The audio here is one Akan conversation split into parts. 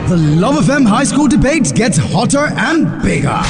The Love FM High School debates gets hotter and bigger.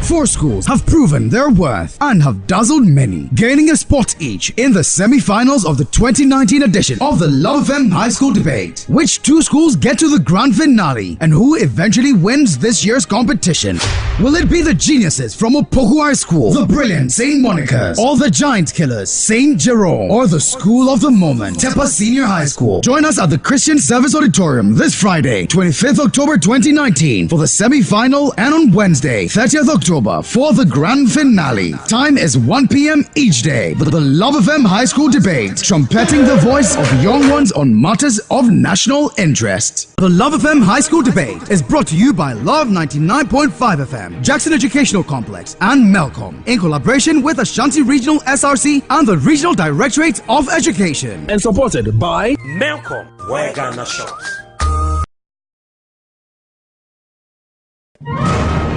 4 schools have proven their worth and have dazzled many, gaining a spot each in the semi-finals of the 2019 edition of the Love FM High School debate. Which 2 schools get to the grand finale and who eventually wins this year's competition? Will it be the geniuses from Opoku High School, the brilliant St. Monica's, or the giant killers St. Jerome, or the school of the moment, Tepa Senior High School? Join us at the Christian Service Auditorium this Friday, 25th October 2019 for the semi-final, and on Wednesday, 30th October for the grand finale. Time is 1 p.m. each day. The Love FM High School debate, trumpeting the voice of young ones on matters of national interest. The Love FM High School debate is brought to you by Love 99.5 FM, Jackson Educational Complex, and Melcom, in collaboration with Ashanti Regional SRC and the Regional Directorate of Education, and supported by Melcom, where Ghana shops.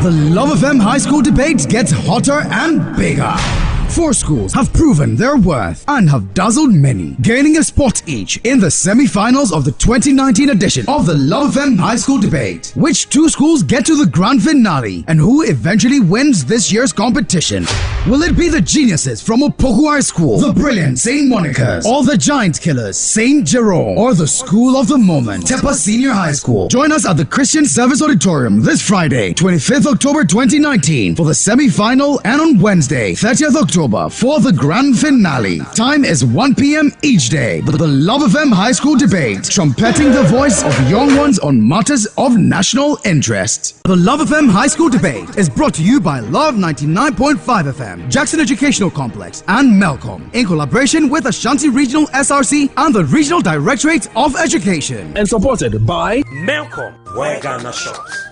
The Love FM High School debate gets hotter and bigger. 4 schools have proven their worth and have dazzled many, gaining a spot each in the semi-finals of the 2019 edition of the Love FM High School debate. Which 2 schools get to the grand finale and who eventually wins this year's competition? Will it be the geniuses from Opoku High School, the brilliant St. Monica's, or the giant killers St. Jerome, or the school of the moment, Tepa Senior High School? Join us at the Christian Service Auditorium this Friday, 25th October 2019 for the semi-final, and on Wednesday, 30th October for the grand finale. Time is 1 p.m. each day. The Love FM High School debate, trumpeting the voice of young ones on matters of national interest. The Love FM High School debate is brought to you by Love 99.5 FM, Jackson Educational Complex, and Melcom, in collaboration with Ashanti Regional SRC and the Regional Directorate of Education, and supported by Melcom, where Ghana shops.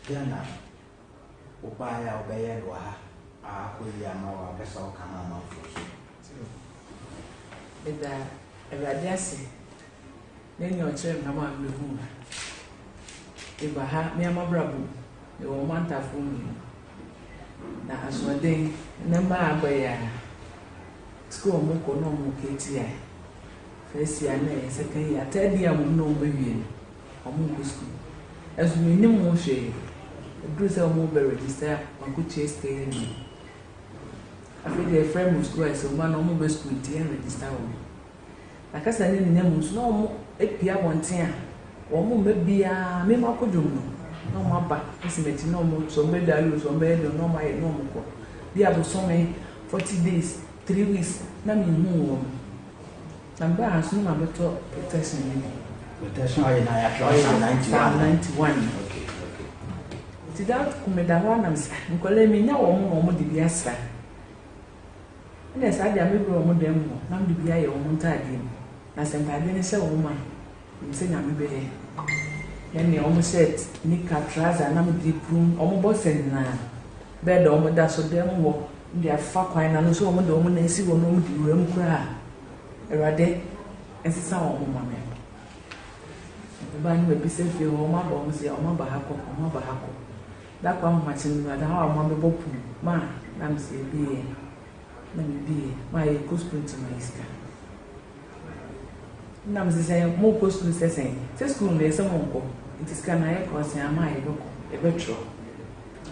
Diana, Ubaya, Obeyan, Waha, William, or Vessel, Kanama, with that, Ewiase, then your children come out with whom. If I have me, my brother, you will want to phone you. Now, as one day, number by school, Moko, no more KTI. First year, second year, third year, no baby, or Moko school. As we know more shade. Bruce Mobile register on good chase staying. I feel their friend was square, so one or mobile school and register. Like I said, in the name was no more a Pia 1 10 or more maybe a Mimako Juno. No more back, estimated no more, so maybe I lose on bed or no my normal. The other so many 40 days, 3 weeks, nothing more. And by as soon as I better protection. Protection, I am 91. Without Kumedawanams, and Colemi now or more Dibiasa. And as I am able to them, none to be a woman. As I didn't say woman, in saying I'm a baby. Then they almost said, Nick Catras and I'm deep room, almost and bed almost does so them walk. They are far quiet and so the woman they see will know the room cry. A rade and see some woman. The band will be safe for Oma Bones, or Mabahako. That one much in the how Mamma Bopu, ma, Nancy be, let me be, my costume to my iska. Namsi say, more costume saying, say school there's some uncle, it is can I cause a my book, a retro.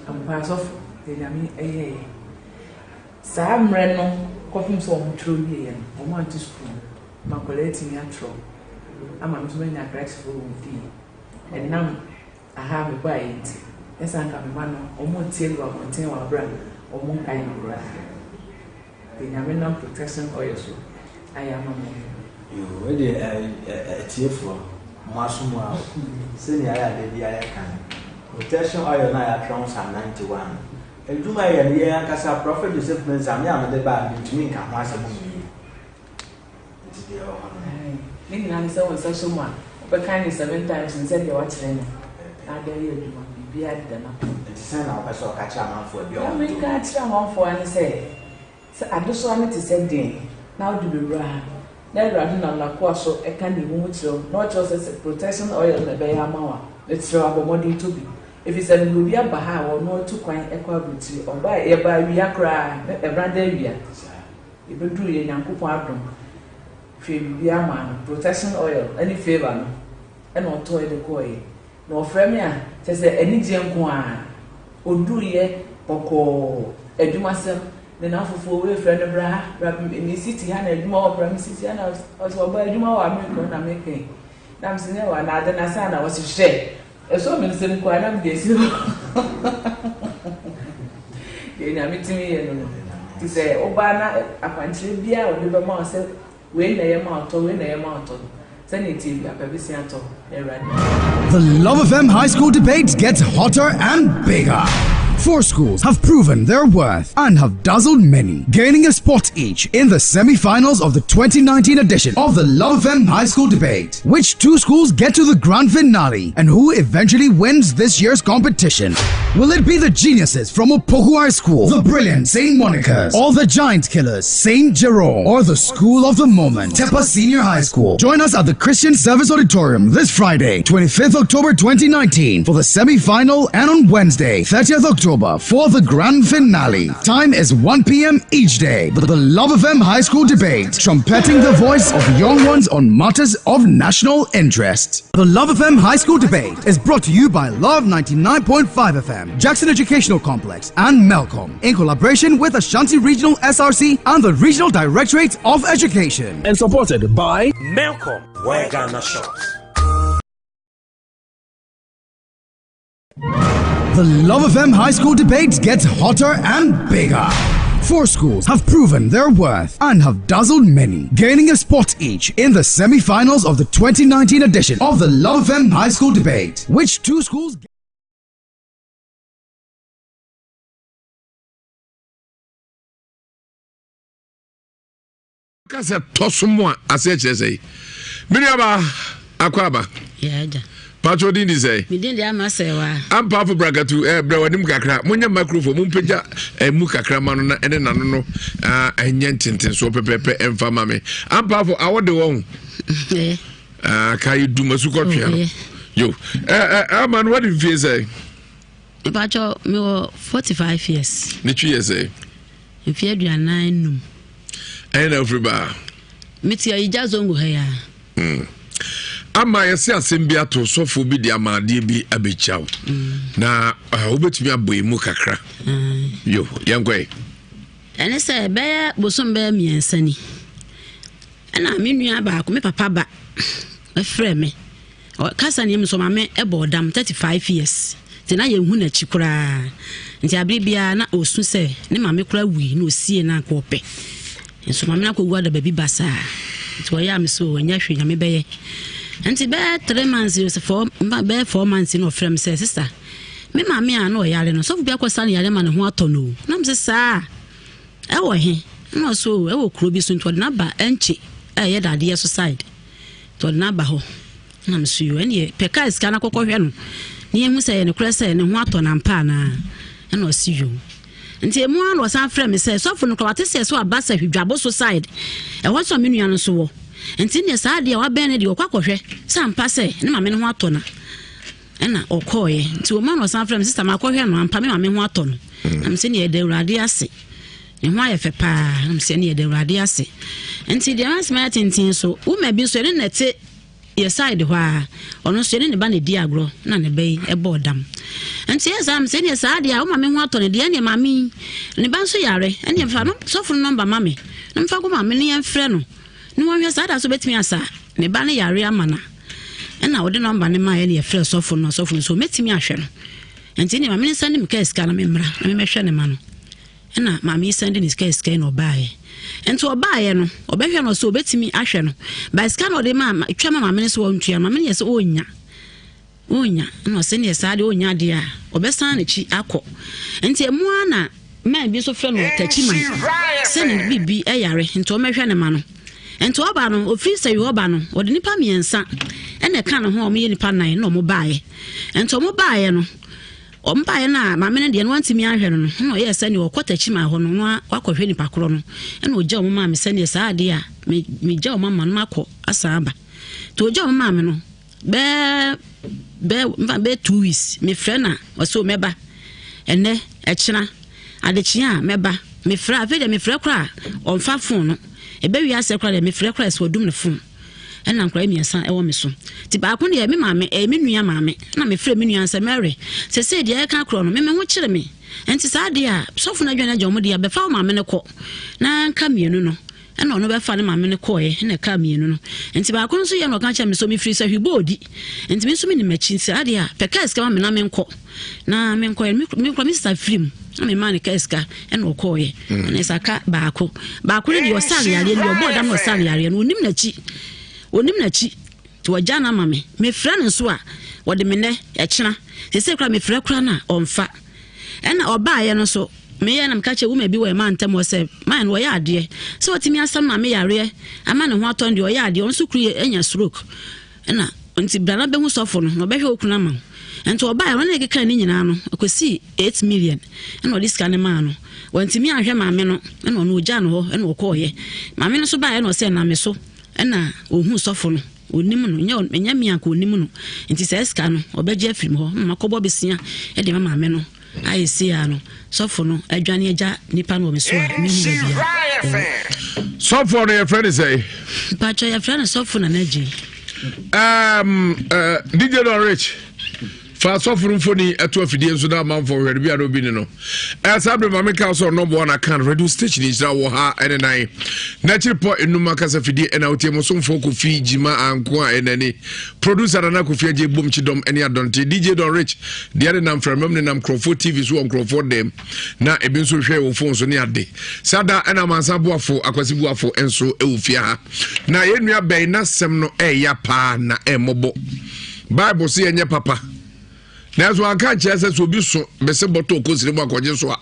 And pass off the Yami A. Sam Renon, copying some true year, or want to school, my collecting your troll. I'm a grateful fee, and now I have a bite. Yes, I can man or more tail or contain our brand or more kind of brand. The Yamina protection oil, so I am a man. You already a tear for Masuma, senior lady I can. Protection oil, I have trons at 91. And do my year, as a prophet, the simple Zamian, the bad, to me, can once a movie. It's the old one. Meaning, I'm so social one, but kindly 7 times and said you're watching. I dare you do. Be at the send our vessel catch a man for a bill. I catch a man for and say, I just want to say, day. Now do the run. Then rather than la so a candy wood, not just as a protection oil in the Bayamawa. Let's show up a body to be. if it's a movie baha or no to coin equabity or buy a by Viacra, a brother Via. If you do a young coupon, Fibia man, protection oil, any favor, and on toy the coy. No fremia, says the Enigma coin, or do ye, Poco, a dumasem, then half of 4 way friend of Bra, rapping in the city, and a more premises, and I was by Juma American, I'm making. Now I'm saying, and I didn't say I was a share. So many same quite am this. You know, meeting me to say, Obana, a country beer or liver mouse, when they amount to when they amount to. Send it to you, The Love FM High School debates gets hotter and bigger. 4 schools have proven their worth and have dazzled many, gaining a spot each in the semi-finals of the 2019 edition of the Love FM High School debate. Which 2 schools get to the grand finale and who eventually wins this year's competition? Will it be the geniuses from Opoku High School, the brilliant St. Monica's, or the giant killers St. Jerome, or the school of the moment, Tepa Senior High School? Join us at the Christian Service Auditorium this Friday, 25th October 2019 for the semi-final, and on Wednesday, 30th October for the grand finale. Time is 1 p.m. each day. The Love FM High School debate, trumpeting the voice of young ones on matters of national interest. The Love FM High School debate is brought to you by Love 99.5 FM, Jackson Educational Complex, and Melcom, in collaboration with Ashanti Regional SRC and the Regional Directorate of Education. And supported by Melcom, where Ghana shops. The Love FM High School debates gets hotter and bigger. 4 schools have proven their worth and have dazzled many, gaining a spot each in the semi-finals of the 2019 edition of the Love FM High School debate. Which 2 schools... Kasa tosumo aseche say. Miriaba akwaba. Yeah. Pacho din say. Me din dia ma say wa. Am pa for bragatu bra wadim kakra. Munya microphone mum peja mu kakra ma no na ene nano no enye ntintin so pepepe emfa ma me. Am pa for awode won. Eh. Kai du masu ko twa. Yo. Man what do you say? Pacho me 45 years. Ni 2 years say. If you do 9 num. And everybody. Meti aija zongo haya. Ama yesi asembia to sofo bi di amade bi abechaw. Na obetumi aboy mu kakra. Yo, yankwe. Ene se be bosom be miensani. Ana me nua ba ko me papa ba. E frɛ me. O kasa ne so ma me e bodam 35 years. Tina ye hu na chikura. Nti abribia na osu se ne ma me kura wi na osie na ko pe. So mama na kogwa da baby basa nti wo ya me so anya hwe nya me beye nti be 3 months so 4 months no frem say sister me mama ya na o yare no so bia kwasa na yare ma ne ho atono na me sister e wo he no so e wo kuro bi so nti na ba enchi ye dade ye so side to na ba ho na me so yo ene peka iska na kokko hwe no ne emu say ne kura say ne ho atona mpa na na o si yo nti emu an was an frame say so for no kwate say so abasa hwedwabo so side e ho so menua no so wo nti ne sa de wa ben ne de okwakohwe sampa say ne mame ne ho atona na okoye nti o man was an frame sister makohwe no ampa me mame ho atona am se ne de urade ase ne ho ayefe pa am se ne de urade ase nti de mas ma tintin so wo ma bi so ne nete ye side hwa ono so ne ba ne di agro na ne be e bodam nti exam se ne sa dia o ma me ho ato ne dia ne mami ne ba so yare ene mfa no so fun number mami no mfa ko mami ne enfre no ne wo hwe sa da so betimi asa ne ba ne yare amana ena wo de number ne ma ye ne frɛ so fun no so fun so metimi ahwe no nti ne mami ne send me case ka na me mra na me hwe ne ma no ena mami send ne case ka no baaye enti obaaye no obehwe no so betimi ahwe no ba ska no de ma twa mama me so wontua mama ne ye so onya no se ne sa de onya de a obesan na chi akọ enti emu ana ma bi so frɛ no tachi man se ne bibi eyare enti o mehwe ne ma no enti oba no ofiri se yo oba no ode nipa miensa ene ka no ho o me nipa nan no mo baaye enti o mo baaye no o mbaye na mama ne de no antimi ahwe no no ye se ne okotachi man ho no no akɔhwe nipa koro no ene o gya o mama me se ne sa de a me gya o mama no akɔ asaba to o gya o mama me no be 2 weeks me frɛ na wɔso meba ene ɛkyena adekye a meba me frɛ afɛ de me frɛ kra ɔmfa phone no ebe wi ase kra de me frɛ kra so dum ne phone ɛna nkra miɛnsa ɛwɔ me so ti ba ko de me maame me nua maame na me frɛ me nua nsa Mary se de ɛka kro no me ho kyere me enti saa de a sɔfo na dwane agya mo de a bɛfa wo maame ne kɔ na nka mienu no ɛna ɔno bɛfa ne maame ne kɔɛ na ka mienu no enti ba ko nso yɛ no ka kyɛ me so me firi sɛ hwibodi enti me so me ni machi saa de a pɛka eska ma me na me nkɔ na me nkɔ me kɔ me sta film na me ma ne ka eska ɛna ɔkɔɛ na saka baako ne de ɔsale yare ne ɔbɔ dam ɔsale yare no onim na chi to wagya na mame me frɛ ne so a wɔde me nɛ ɛkyena sɛ kra me frɛ kra na ɔmfa ɛna ɔbaayɛ no so me yɛ nam ka kyɛ wo ma bi wɔ ma ntam wɔ sɛ man wɔ yɛ adeɛ sɛ wɔtimi asam ma me yare ama ne ho atɔn de ɔyɛ adeɛ ɔnso kru anya stroke ɛna nti brana bɛhu sɔfo no ɔbɛhwɛ okuna ma nti ɔbaayɛ no na ɛkeka ne nyinaa no akosi 8 million ɛna ɔde sika ne ma no wɔntimi ahwɛ maame no ɛna ɔno ogya no hɔ ɛna ɔkɔɔyɛ maame no so baayɛ na ɔsɛ na me so ɛna ohu sɔfo no onim no nya mi anko onim no nti sɛ ska no obɛgye afim hɔ makɔbɔ besia e de mama me no ayesia no sɔfo no adwane agya nipa no me so a me hu bia sɔfo no ye friend say pacho ye friend sɔfo na naji DJ Don Rich fa sɔfo mfoni eto afidie nso da manfo hwere bia no bi ni no sabre mama ka so no bo na kan radio station is da wo ha ene nan na chiripo enuma kasa fidie ena otie mo so mfo ko fi jima anko a enani producer na ko fi aje bom chidom ene adonte DJ Don Rich de ade nam from ne nam Crofo TV so on Crofo dem na ebi nso hwe wo phone so ne ade sada ena mansa boafo akwasi boafo enso ewufia ha na yenua bɛn na sem no ya pa na mobo Bible say enye papa na so aka kyerɛ so obi so bese bɔtɔ okosire mu akɔgye so a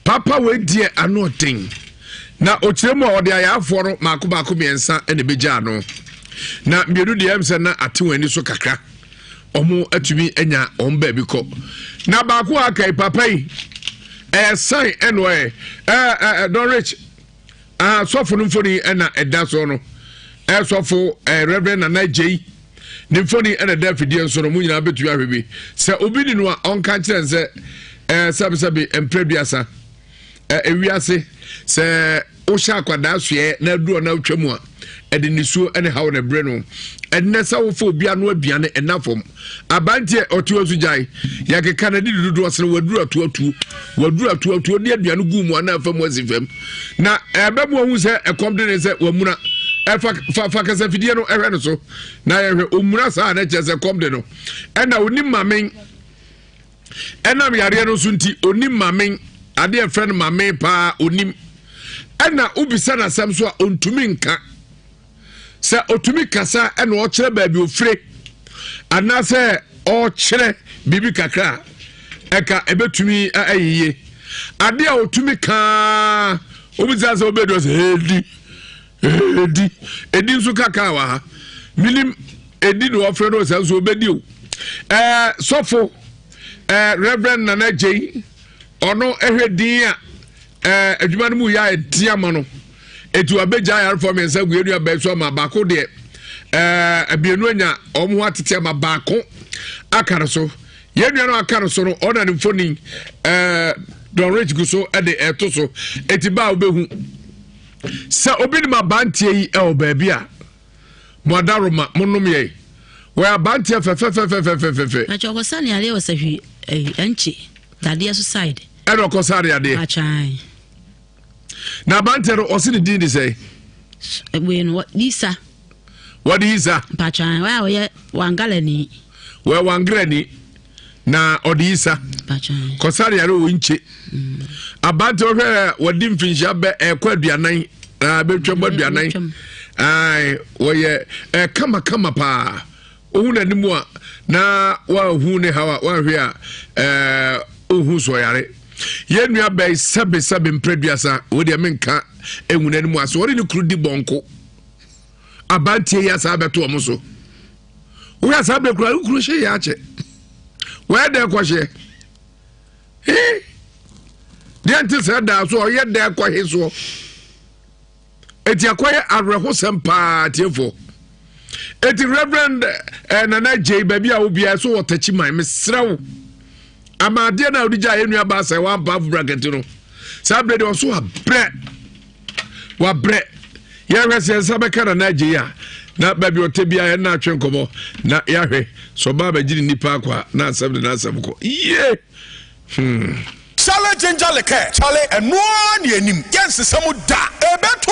papa we die anoten na okyerɛ mu a ɔde ayafo no maako miensa ene begya no na mbienu de em sɛ na atewani so kakra ɔmo atumi anya ɔmba bi kɔ na baako aka papa yi sign eno Don Rich sɔfo no mfoni na ɛda so no sɔfo Reverend Nana J Nimfoni ene da fidie nso no mu nyina betu ahwebi se obi ni no a onka kyerɛ sɛ sabi emprebiasa ewiase se o sha akwada soe na duro na utwamu a ede nisuo ene hawo na bre no enne sa wo fo obi anu aduane enafom abantie otu ozu jai ya ke kanadi dudu osere waduru atu ni aduane gu mu ana afam azifam na ebemu ohu se ekomde ne se wamuna fa kasa fidie no ehwe no so na ehwe omura sa na chese komde no ena onim mamen ena yare no so nti onim mamen ade friend mamen pa onim ena ubisa na sam so a ontumi nka se otumi kasa ena o kyere ba bi ofre ana se o kyere bibi kakra eka ebetumi ayiye ade a otumi ka obisa se obedo se edi nso kaka wa ha minim edi no ofre no senso obedi o sofo Reverend Nana J ono ehwedin a adwuma no mu ya etiama no etu abeja ya reform ensa guenu abeso ma bako de abienu anya omo atete ma bako akara so yenu no akara so no ona ne mfoni Don Rich guso ede eto so etiba obehu sa obi ni mabantie yi baby a modaroma monom ye we abantie fe na chokosani ale wasahwi anchi dade so side ero kosari ade achai na abantie ro osini din say we no Lisa what is that pachai wa ye wangalani we wangrani na odisa pachai kosari aro winche abante ohwe wadi mfinhia be ekwaduanan na betwa aduanan ai woye kama pa ohun animu a na wa hu ne hawa wa hwe a ohun so yare yenua be sabe mpreduasa wodi menka ehun animu aso wori ne kru di bonko abante ya sa beto omo so wo ya sa be kru hye ya che we de kwhye Dianti said that so yet there quite his so. Eti akoye arreho sempa tiefo. eti Reverend Nana J baby a obia so watachi man mesrew amade na odija enua ba sai wa ba bracket no sabre de so wa bre ya rese sabeka Nana J ya na baby otebia na atwe nkomo na yahwe so ba ba giri nipa akwa na asem de na asem ko ye Chale Jenjaleke, Chale and one yenim, yes, some da, betu.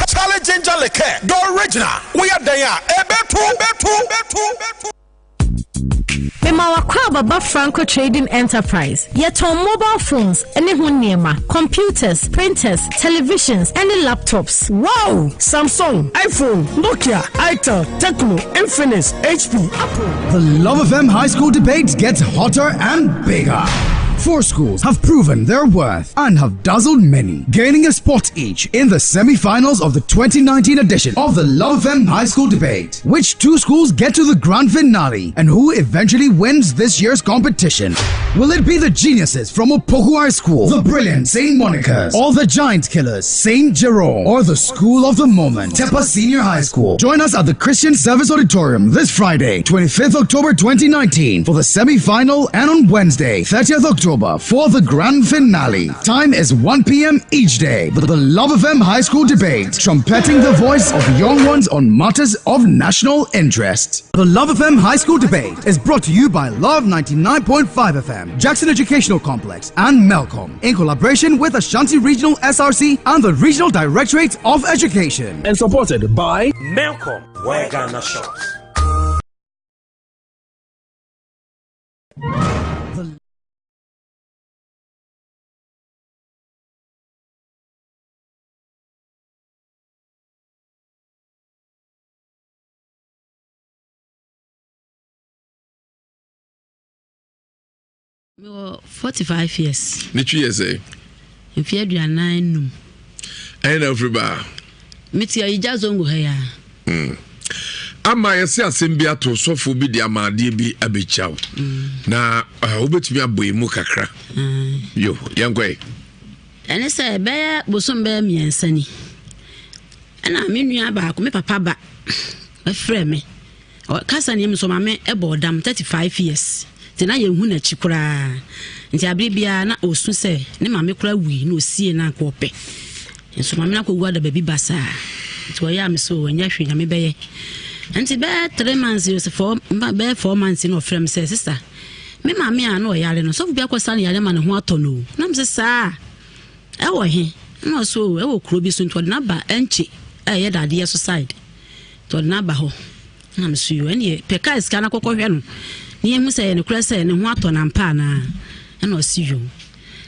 Chale Jenjaleke, the original, we are there, betu. Memawa Baba Franco Trading Enterprise. Yet on mobile phones, any hunema, computers, printers, televisions, any laptops. Wow! Samsung, iPhone, Nokia, Itel, Tecno, Infinix, HP, Apple. The Love FM High School debates gets hotter and bigger. 4 schools have proven their worth and have dazzled many, gaining a spot each in the semi-finals of the 2019 edition of the Love FM High School debate. Which 2 schools get to the grand finale and who eventually wins this year's competition? Will it be the geniuses from Opoku High School, the brilliant St. Monica's, or the giant killers St. Jerome, or the school of the moment, Tepa Senior High School? Join us at the Christian Service Auditorium this Friday, 25th October 2019 for the semi-final, and on Wednesday, 30th October for the grand finale. Time is 1 p.m. each day. The Love FM High School debate, trumpeting the voice of young ones on matters of national interest. The Love FM High School debate is brought to you by Love 99.5 FM, Jackson Educational Complex, and Melcom, in collaboration with Ashanti Regional SRC and the Regional Directorate of Education. And supported by Melcom, where Ghana shops. Me 45 years. Ni 2 years eh. If you do 9 num. And everybody. Me tia ijazo ngo ha ya. Ama yesi asembia to sofo bi di amade bi abechaw. Na obetumi aboyemu kakra. Yo, yankwe. Ene se be ya bosom be miensani. Ana me nua ba ko me papa ba. Be frɛ me. O kasa ne so mame e bodam 35 years. Tina ye hu na chikura nti abribia na osu se ne mame kura wi na osie na akɔpɛ nso mame na kɔgu ada baby basa nti oya me so anya hwe nya me bɛyɛ nti be 3 months is for be 4 months no frem se sister me mame a na oyare no so bia kwasa na yare ma ne ho atɔ no na me sister e wo he na so e wo kuro bi so nti na ba enchi e ye dade so side to na ba ho na me so yo ene peka iska na kokɔhwɛ no ni emu say ne kura say ne ho atɔ na mpa na na osiyo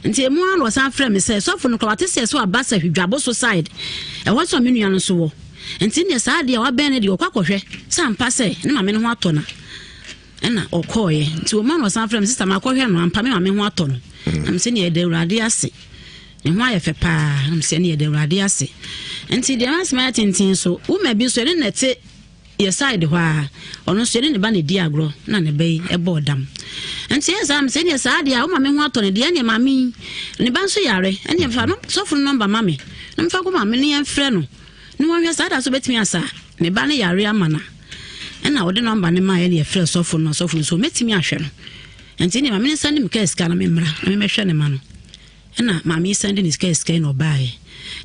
nti emu an was afrɛ me say so for no kwate say so abasa hwidwabo so side e wo so me nua no so wo nti ne saa de a wa bɛn ne de okwakohwɛ sa mpa say ne mame ne ho atɔ na ɛna ɔkɔɔye nti o man was afrɛ me sister makɔhwɛ no ampa me mame ho atɔ no am se ne de urade ase ne ho ayɛ fɛ pa am se ne de urade ase nti de asma tintin so wo ma bi so ne nete ye side hwa ono so ne ba ne di agro na ne bɛyi ɛbɔ dam nti exam se ne saa dia wo ma me ho atɔ ne de ne mami ne ba so yare ene fa no so fun number mami na mfa ko ma me ne enfrɛ no ne wonhwɛ saa da so betimi asa ne ba ne yare amana ɛna wo de number ne ma ye ne frɛ so fun so metimi ahwɛ no nti ne mami ne send me case ka na me mra na me hwɛ ne ma no ɛna mami send ne case ka no bae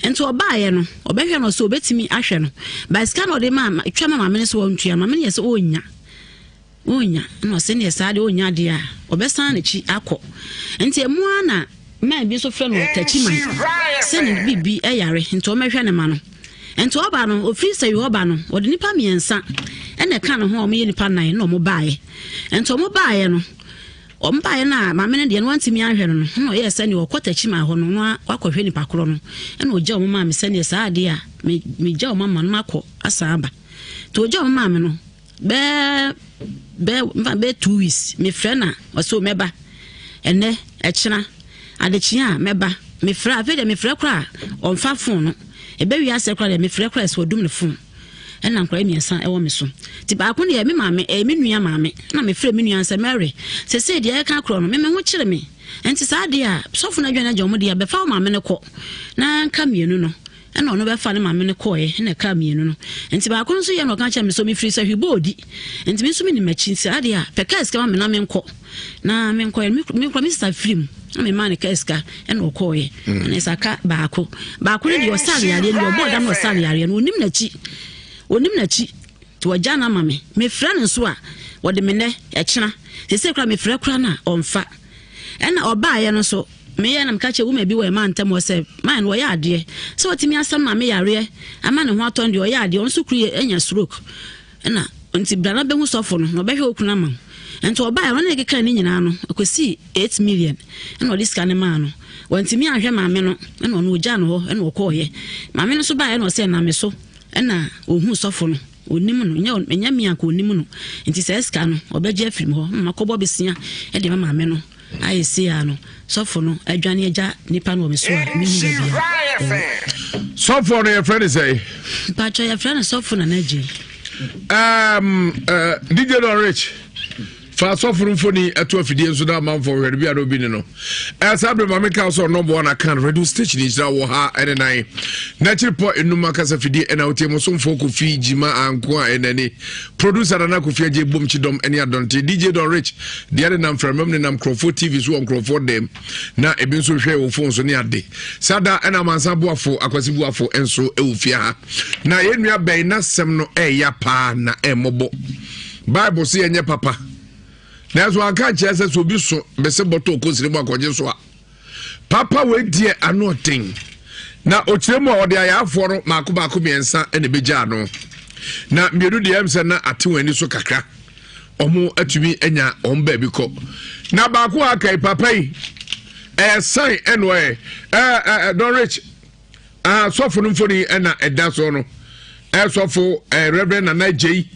enti obaaye no obehwe no so obetimi ahwe no by scan o de mama twema mama ne so wontua mama ne yese onya no se ne saade onya de a obesan na chi akọ enti emu ana ma bi so frɛ no tachi man se ne bibi eyare enti o mehwe ne ma no enti oba no ofiri se yo oba no o de nipa miensa ene ka no ho o me nipa nan na o mo baaye enti o mo baaye no o mpa na mama ne de no antimi ahwe no no ye se ne o kwatachi ma ho no no akɔhwe nipa koro no ena o gya o mama me se ne saade a me gya o mama no akɔ asaba to o gya o mama no be 2 weeks me frɛ na o so meba ene ɛkyena adekye a meba me frɛ afɛ de me frɛ kora on fa phone no ebe Ewiase kora de me frɛ kora so dum ne phone ena nkora miensa ɛwɔ me so ti ba ko ne me mame me nua mame na me frɛ me nua nsa Mary se de ɛka kora no me ho kyere me enti saa de a sofo na dwana gya mo de a be fa mame ne kɔ na nka mienu no ɛna ɔno bɛfa ne maame ne kɔɛ ɛna ka mienu no enti baako nso yɛ no ka kyɛ me so me free sɛ hwibodi enti me so me ni machi nsi ade a pɛka sika me na me nkɔ na me nkɔ me kɔ me sister film na me ma ne ka sika ɛna ɔkɔɛ ɛna saka baako ne de ɔsare yare ne ɔbɔ dam ɔsare yare no onim nachi to wagya na mame me frɛ no so a wɔde me nɛ ɛkyena sɛ kra me frɛ kra na ɔmfa ɛna ɔbaayɛ no so me ya na mkache wo bi we man tem wo se man wo ya ade so otimi asam ma me yare ama ne ho aton de wo ya ade on so kru enya stroke na nti brana be hu sofo no be hwe okuna ma enti oba ya na ekeka ni nyina no akosi 8 million na odi scan ma no wantimi ahwe ma me no na ono ogya no ho na okoye ma me no so ba ya na se na me so na ohu sofo no onim no nya mi anko onim no enti se scan no obegye afrim ho makobo besia e de ma me no I see ano sofo no adwane agya nipa no omeso a mihu bia sofo no your friend is say pacho your friend sofo na naji DJ Don Rich fa sofo mfoni eto afidie nso da man for hwere bia no bi ni no sabre mama ka so no bo na kan radio station is da wo ha ene nan na chiripo enuma kasa fidie ena otiemo so mfo ko fi jima anko a enani producer na ko fi aje bom chidom ene adonte DJ Don Rich de ade nam from mem ne nam Crofo TV so on Crofo dem na ebi nso hwe wo phone so ne ade sada ena mansa boafo akwasi boafo enso ewufia ha na yenua bɛn na sem no ya pa na emobo Bible say enye papa na so aka kyerɛ so bi so bese bɔtɔ okosire mu akɔgye so a papa we die anoten na okyerɛ mu a ɔde ayafo no maako miensa ene begya no na mmienu de emse na atewani so kakra ɔmo atumi anya ɔmba bi kɔ na baako aka papa yi sign eno Don Rich sofo no mfoni na ɛda so no sofo Reverend Nana J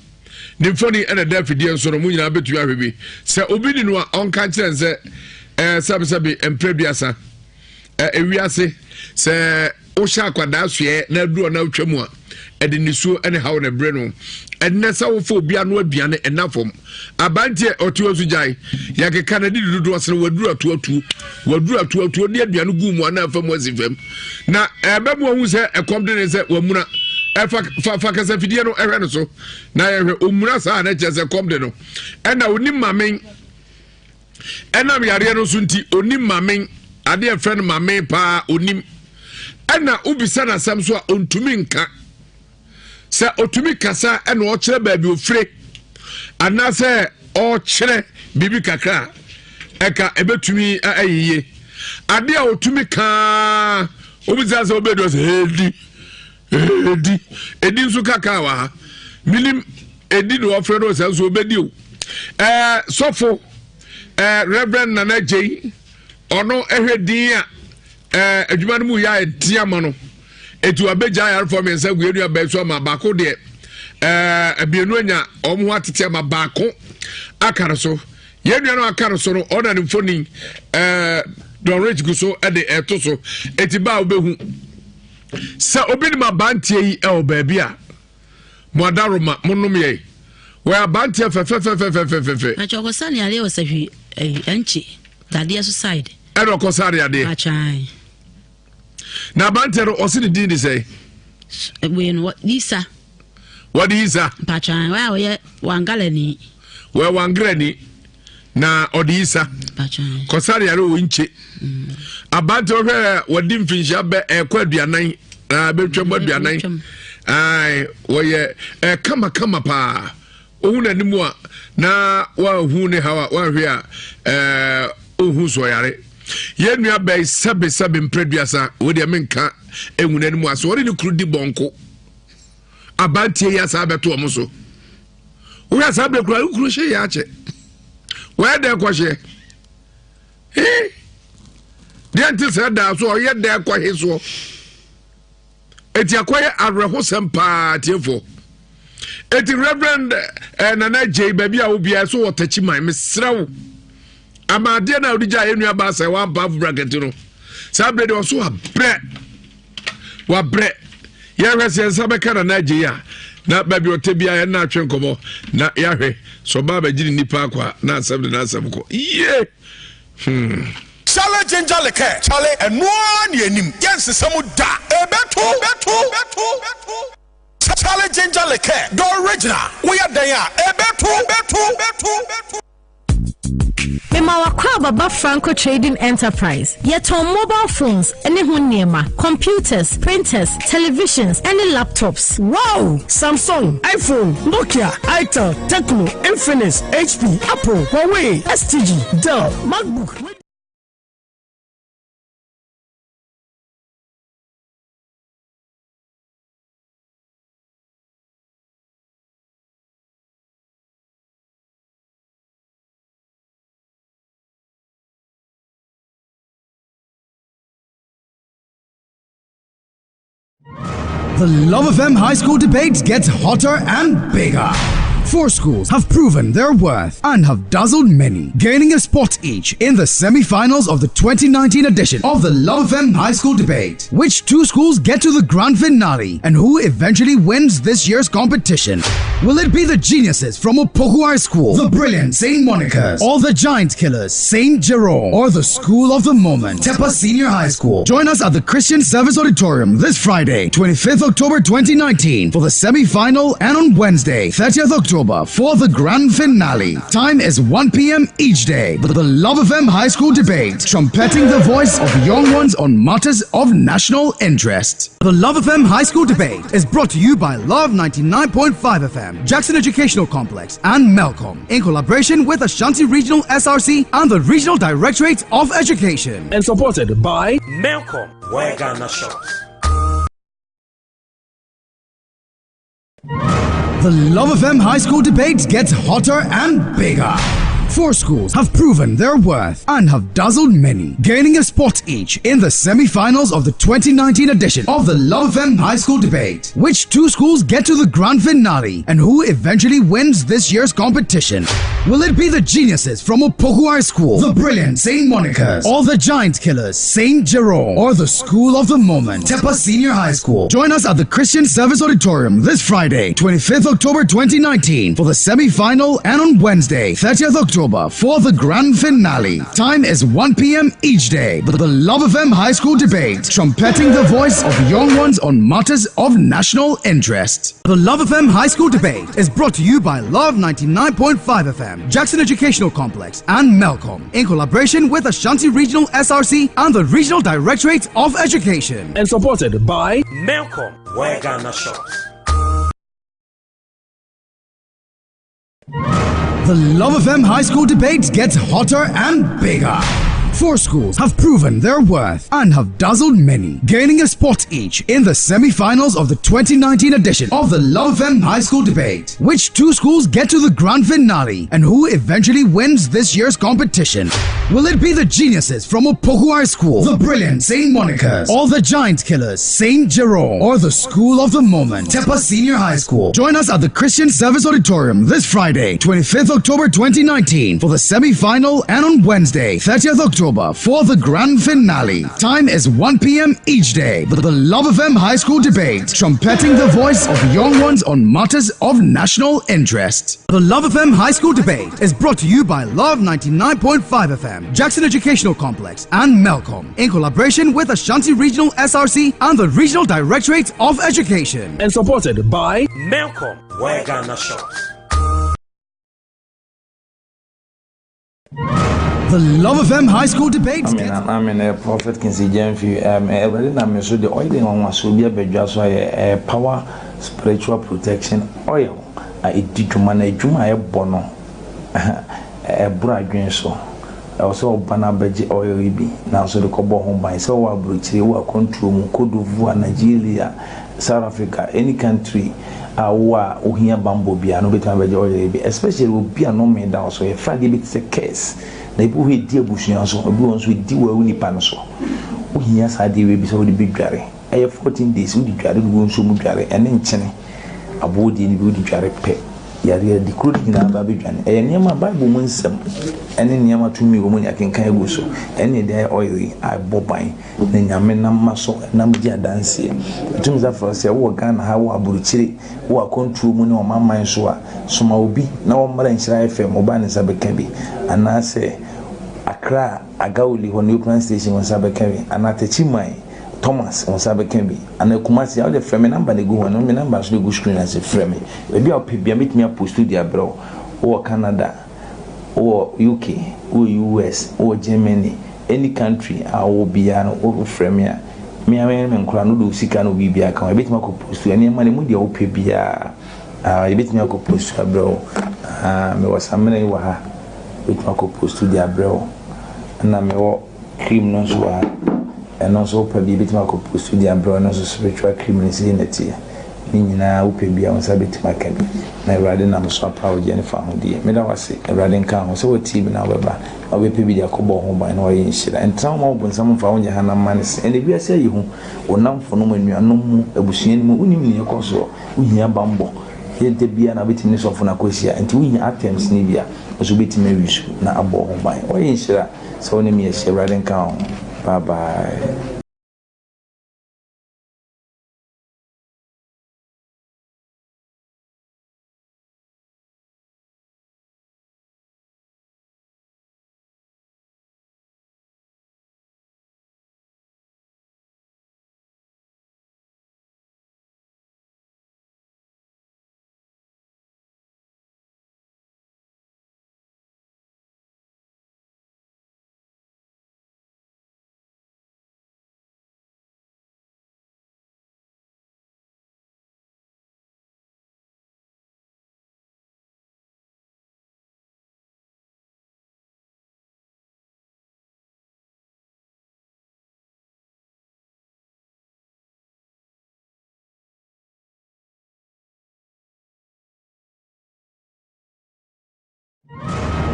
nimfoni ena da fidie nso no mu nyina betu ahwebi se obi ni no a onka kyerɛ se sabe empreduasa ewiase se o sha kwada soe na duro na utwamu a ede nisuo ene hawo na bre no enne sa wo fo obi ano aduane enafom abantie otuo so jai ya ke kanadi dudu asene waduru atu ne aduane gu mu ana afam wasifam na ebe mu hu se ekomde ne se wamuna fa kasa fidie no ehwe no so na ehwe omura sa na chese komde no ena onim mamen ena yare no so nti onim mamen ade e friend mamen pa onim ena ubisa na sam so a ontumi nka se otumi kasa ena o kire ba bi ofre ana se o kire bibi kakra eka ebetumi ayiye ade a otumi ka obisa se obedo se edi nso kaka wa ha minim edi no ofre no se so obedi o sofo Reverend Nana J ono ehwedin a adwuma no mu ya etiama no etu abeja ya reform ensa guenu abeso ma bako de abienu anya omo atete ma bako akara so yenu no akara so no ona ne mfoni Don Rich guso e de eto so etiba obehu sa obi ni mabantie yi e baabi a moadaroma monom ye we abantie fe acho sani ale o sahwi anchi dade so side e do ko sare ade achai na abantie ro osi di ni say we no Lisa what is that pachai wa ye wangalani we wangrani na odisa pachai ko sare ale o nche abantie hwe wadi mfinhia be ekwaduanan na betwem aduanan ai woye kama pa ohuna nimu a na wa hu ne hawa wa hwe a ohu so yare yenua bai sabe mpreduasa wodi menka ehuna nimu aso wori ni kru di bonko abantie ya sa beto omo so wo ya sa be kru hye ya che wa de ko hye diante se da so ye de ko hye so eti akoye arreho sempa tiefo eti Reverend Nana J baby a obia so wotachi man mesrawo amade na odija enua ba sai one half bracket no sabre de so wa bre ye hwese nsabe kana na J ya na baby otebia ye na atwenkomo na yahwe so baba giri nipa akwa na asem ko ye Chale ginger liquor. Chale and one yenim. Yes, some da. Beto. Chale ginger liquor. The original. We are there. Beto. Mema wakwa baba Franco Trading Enterprise. Yeton mobile phones, any hunniema, computers, printers, televisions, any laptops. Wow! Samsung, iPhone, Nokia, Itel, Tecno, Infinix, HP, Apple, Huawei, STG, Dell, MacBook. The Love FM High School debates gets hotter and bigger. 4 schools have proven their worth and have dazzled many, gaining a spot each in the semi-finals of the 2019 edition of the Love FM High School debate. Which 2 schools get to the grand finale and who eventually wins this year's competition? Will it be the geniuses from Opoku High School, the brilliant St. Monica's, or the giant killers St. Jerome, or the school of the moment, Tepa Senior High School? Join us at the Christian Service Auditorium this Friday, 25th October 2019 for the semi-final, and on Wednesday, 30th October for the grand finale. Time is 1 p.m. each day. The Love FM High School debate, trumpeting the voice of young ones on matters of national interest. The Love FM High School debate is brought to you by Love 99.5 FM, Jackson Educational Complex, and Melcom, in collaboration with Ashanti Regional SRC and the Regional Directorate of Education. And supported by Melcom, where Ghana shops. The Love FM High School debates gets hotter and bigger. 4 schools have proven their worth and have dazzled many, gaining a spot each in the semi-finals of the 2019 edition of the Love FM High School debate. Which 2 schools get to the grand finale and who eventually wins this year's competition? Will it be the geniuses from Opoku High School, the brilliant St. Monica's, or the giant killers St. Jerome, or the school of the moment, Tepa Senior High School? Join us at the Christian Service Auditorium this Friday, 25th October 2019 for the semi-final, and on Wednesday, 30th October for the grand finale. Time is 1 p.m. each day. The Love FM High School debate, trumpeting the voice of young ones on matters of national interest. The Love FM High School debate is brought to you by Love 99.5 FM, Jackson Educational Complex, and Melcom, in collaboration with Ashanti Regional SRC and the Regional Directorate of Education. And supported by Melcom, where Ghana shops. The Love FM High School debates gets hotter and bigger. 4 schools have proven their worth and have dazzled many, gaining a spot each in the semi-finals of the 2019 edition of the Love FM High School debate. Which 2 schools get to the grand finale and who eventually wins this year's competition? Will it be the geniuses from Opoku High School, the brilliant St. Monica's, or the giant killers St. Jerome, or the school of the moment, Tepa Senior High School? Join us at the Christian Service Auditorium this Friday, 25th October 2019 for the semi-final, and on Wednesday, 30th October for the grand finale. Time is 1 p.m. each day. The Love FM High School debate, trumpeting the voice of young ones on matters of national interest. The Love FM High School debate is brought to you by Love 99.5 FM, Jackson Educational Complex, and Melcom, in collaboration with Ashanti Regional SRC and the Regional Directorate of Education. And supported by Melcom, where Ghana shops. The Love FM High School debates. I'm a prophet can see Jenfi. Every time so the oil on was so be a just a power spiritual protection oil. I did to manage my bono a bride so. Also Banabeji oil be now so the cobo home by so our brute were control Cote Nigeria, South Africa, any country. Our Uhia Bambo be an obit oil, especially will be a no man down so a Friday bit a case. They put with dear Bushian so ones with dear Winnie Panaso. Uhia had the baby so the big jarry. I have 14 days with the jarry going so mujari and then Chenny. A body in the jarry pet. Yari the crude in our babijan. A Nyama Bible Nsem. And then Yama to me woman I can carry so. Any day oily I bobine. Then Yamena muscle and Namja dance. James that for say what gun how a bruchiri who are control money on my mind so. So my be now more than Shire FM Moban is a becabi. And I say Accra Agauli when Newplan Station was Sabekemi and at Chimai Thomas on Sabekemi and the Kumasi out the frame number they go and number should go screen as a frame. Maybe I'll meet me up to studio bro or Canada or UK or US or Germany, any country I will be an over frame here. Me and Crano do Sika no be a can. I bet my post to any money moody or pay be a bit me a post to a bro. Me was a many waha with my post to the bro. And I'm a cream no so and also pay bit my post to the bro and also spiritual criminals in the tea. Nina will pay be on Sabit my cabin. My riding I'm so proud Jennifer Hoodie. Meda was a riding car, so what team now, but I will pay the Cobo home by no way shit. And some when someone found your hand manis. And if you say you will now for no when you are no more a bushin, winning your console, we hear bambo. Here the be an abitness of Nacosia and to win attempts Nibia was a bit maybe now a ball home by. Why in Shira? So name me a riding car. Bye bye.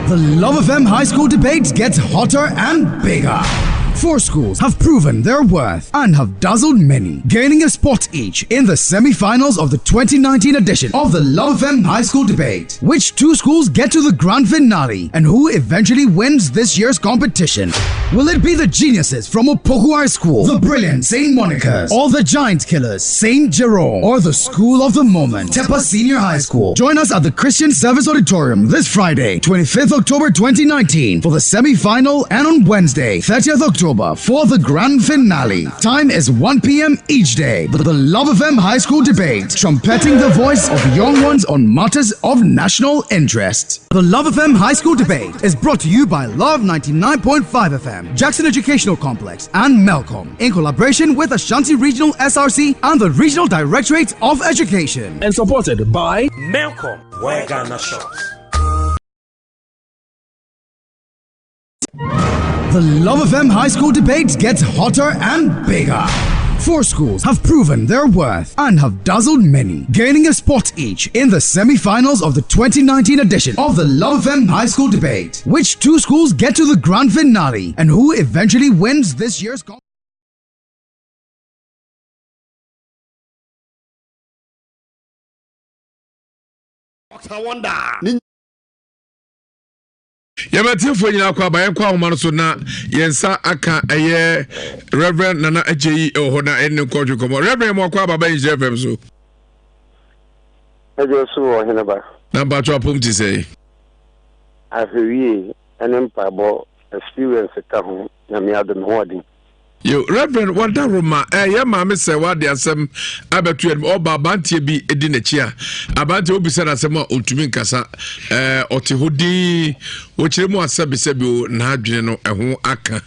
The Love FM High School debate gets hotter and bigger. 4 schools have proven their worth and have dazzled many, gaining a spot each in the semi-finals of the 2019 edition of the Love FM High School debate. Which 2 schools get to the grand finale and who eventually wins this year's competition? Will it be the geniuses from Opoku High School, the brilliant St. Monica's, or the giant killers St. Jerome, or the school of the moment, Tepa Senior High School? Join us at the Christian Service Auditorium this Friday, 25th October 2019 for the semi-final and on Wednesday, 30th October for the grand finale. Time is 1 p.m. each day. The Love FM High School debate, trumpeting the voice of young ones on matters of national interest. The Love FM High School debate is brought to you by Love 99.5 FM, Jackson Educational Complex, and Melcom, in collaboration with Ashanti Regional SRC and the Regional Directorate of Education. And supported by Melcom, where Ghana shops. The Love FM High School debate gets hotter and bigger. 4 schools have proven their worth and have dazzled many, gaining a spot each in the semi-finals of the 2019 edition of the Love FM High School debate. Which 2 schools get to the grand finale and who eventually wins this year's competition? Yamatifo nyina kwa bayan kwa homa no so na yensa aka eye Reverend Nana Ajeyi ho na enne kwadwo komo Reverend mo kwa baba Nhyira FM so ejo so wo hene ba na ba to apom ti sei ahwie enem pabo experience ka ho na me adom ho odin yo Reverend wanda roma ye ma me se wade asem abetu em oba bantie bi edi na chi a abante obi se na asem a otumi nkasa ote hodi wo kire mu asabesabi na adwene no eho aka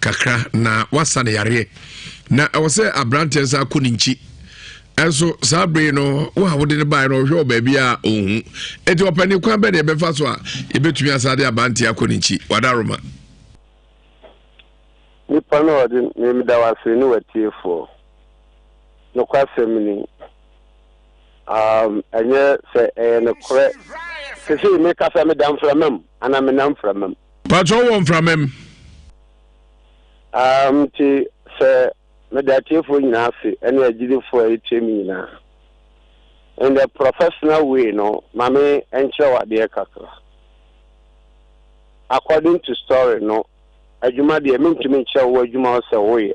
kakra na wasa na yare na wo se abrante sa koninchi enso sabre no wo hawode ne bai no hwe oba bia ohu eti opani kwa be de be fa so a ebetumi asade abante akoninchi wada roma nipa no odin me da wase ni watiefo no kwasem ni enye se ne kore se me kasa me dam framam ana me nam framam patro won framam ti se me da tiefo nyina ase ene agidefo etemi nyina in the professional way no mame enche wade kakra according to story no adwuma de mentumi nche wo adwuma se wo ye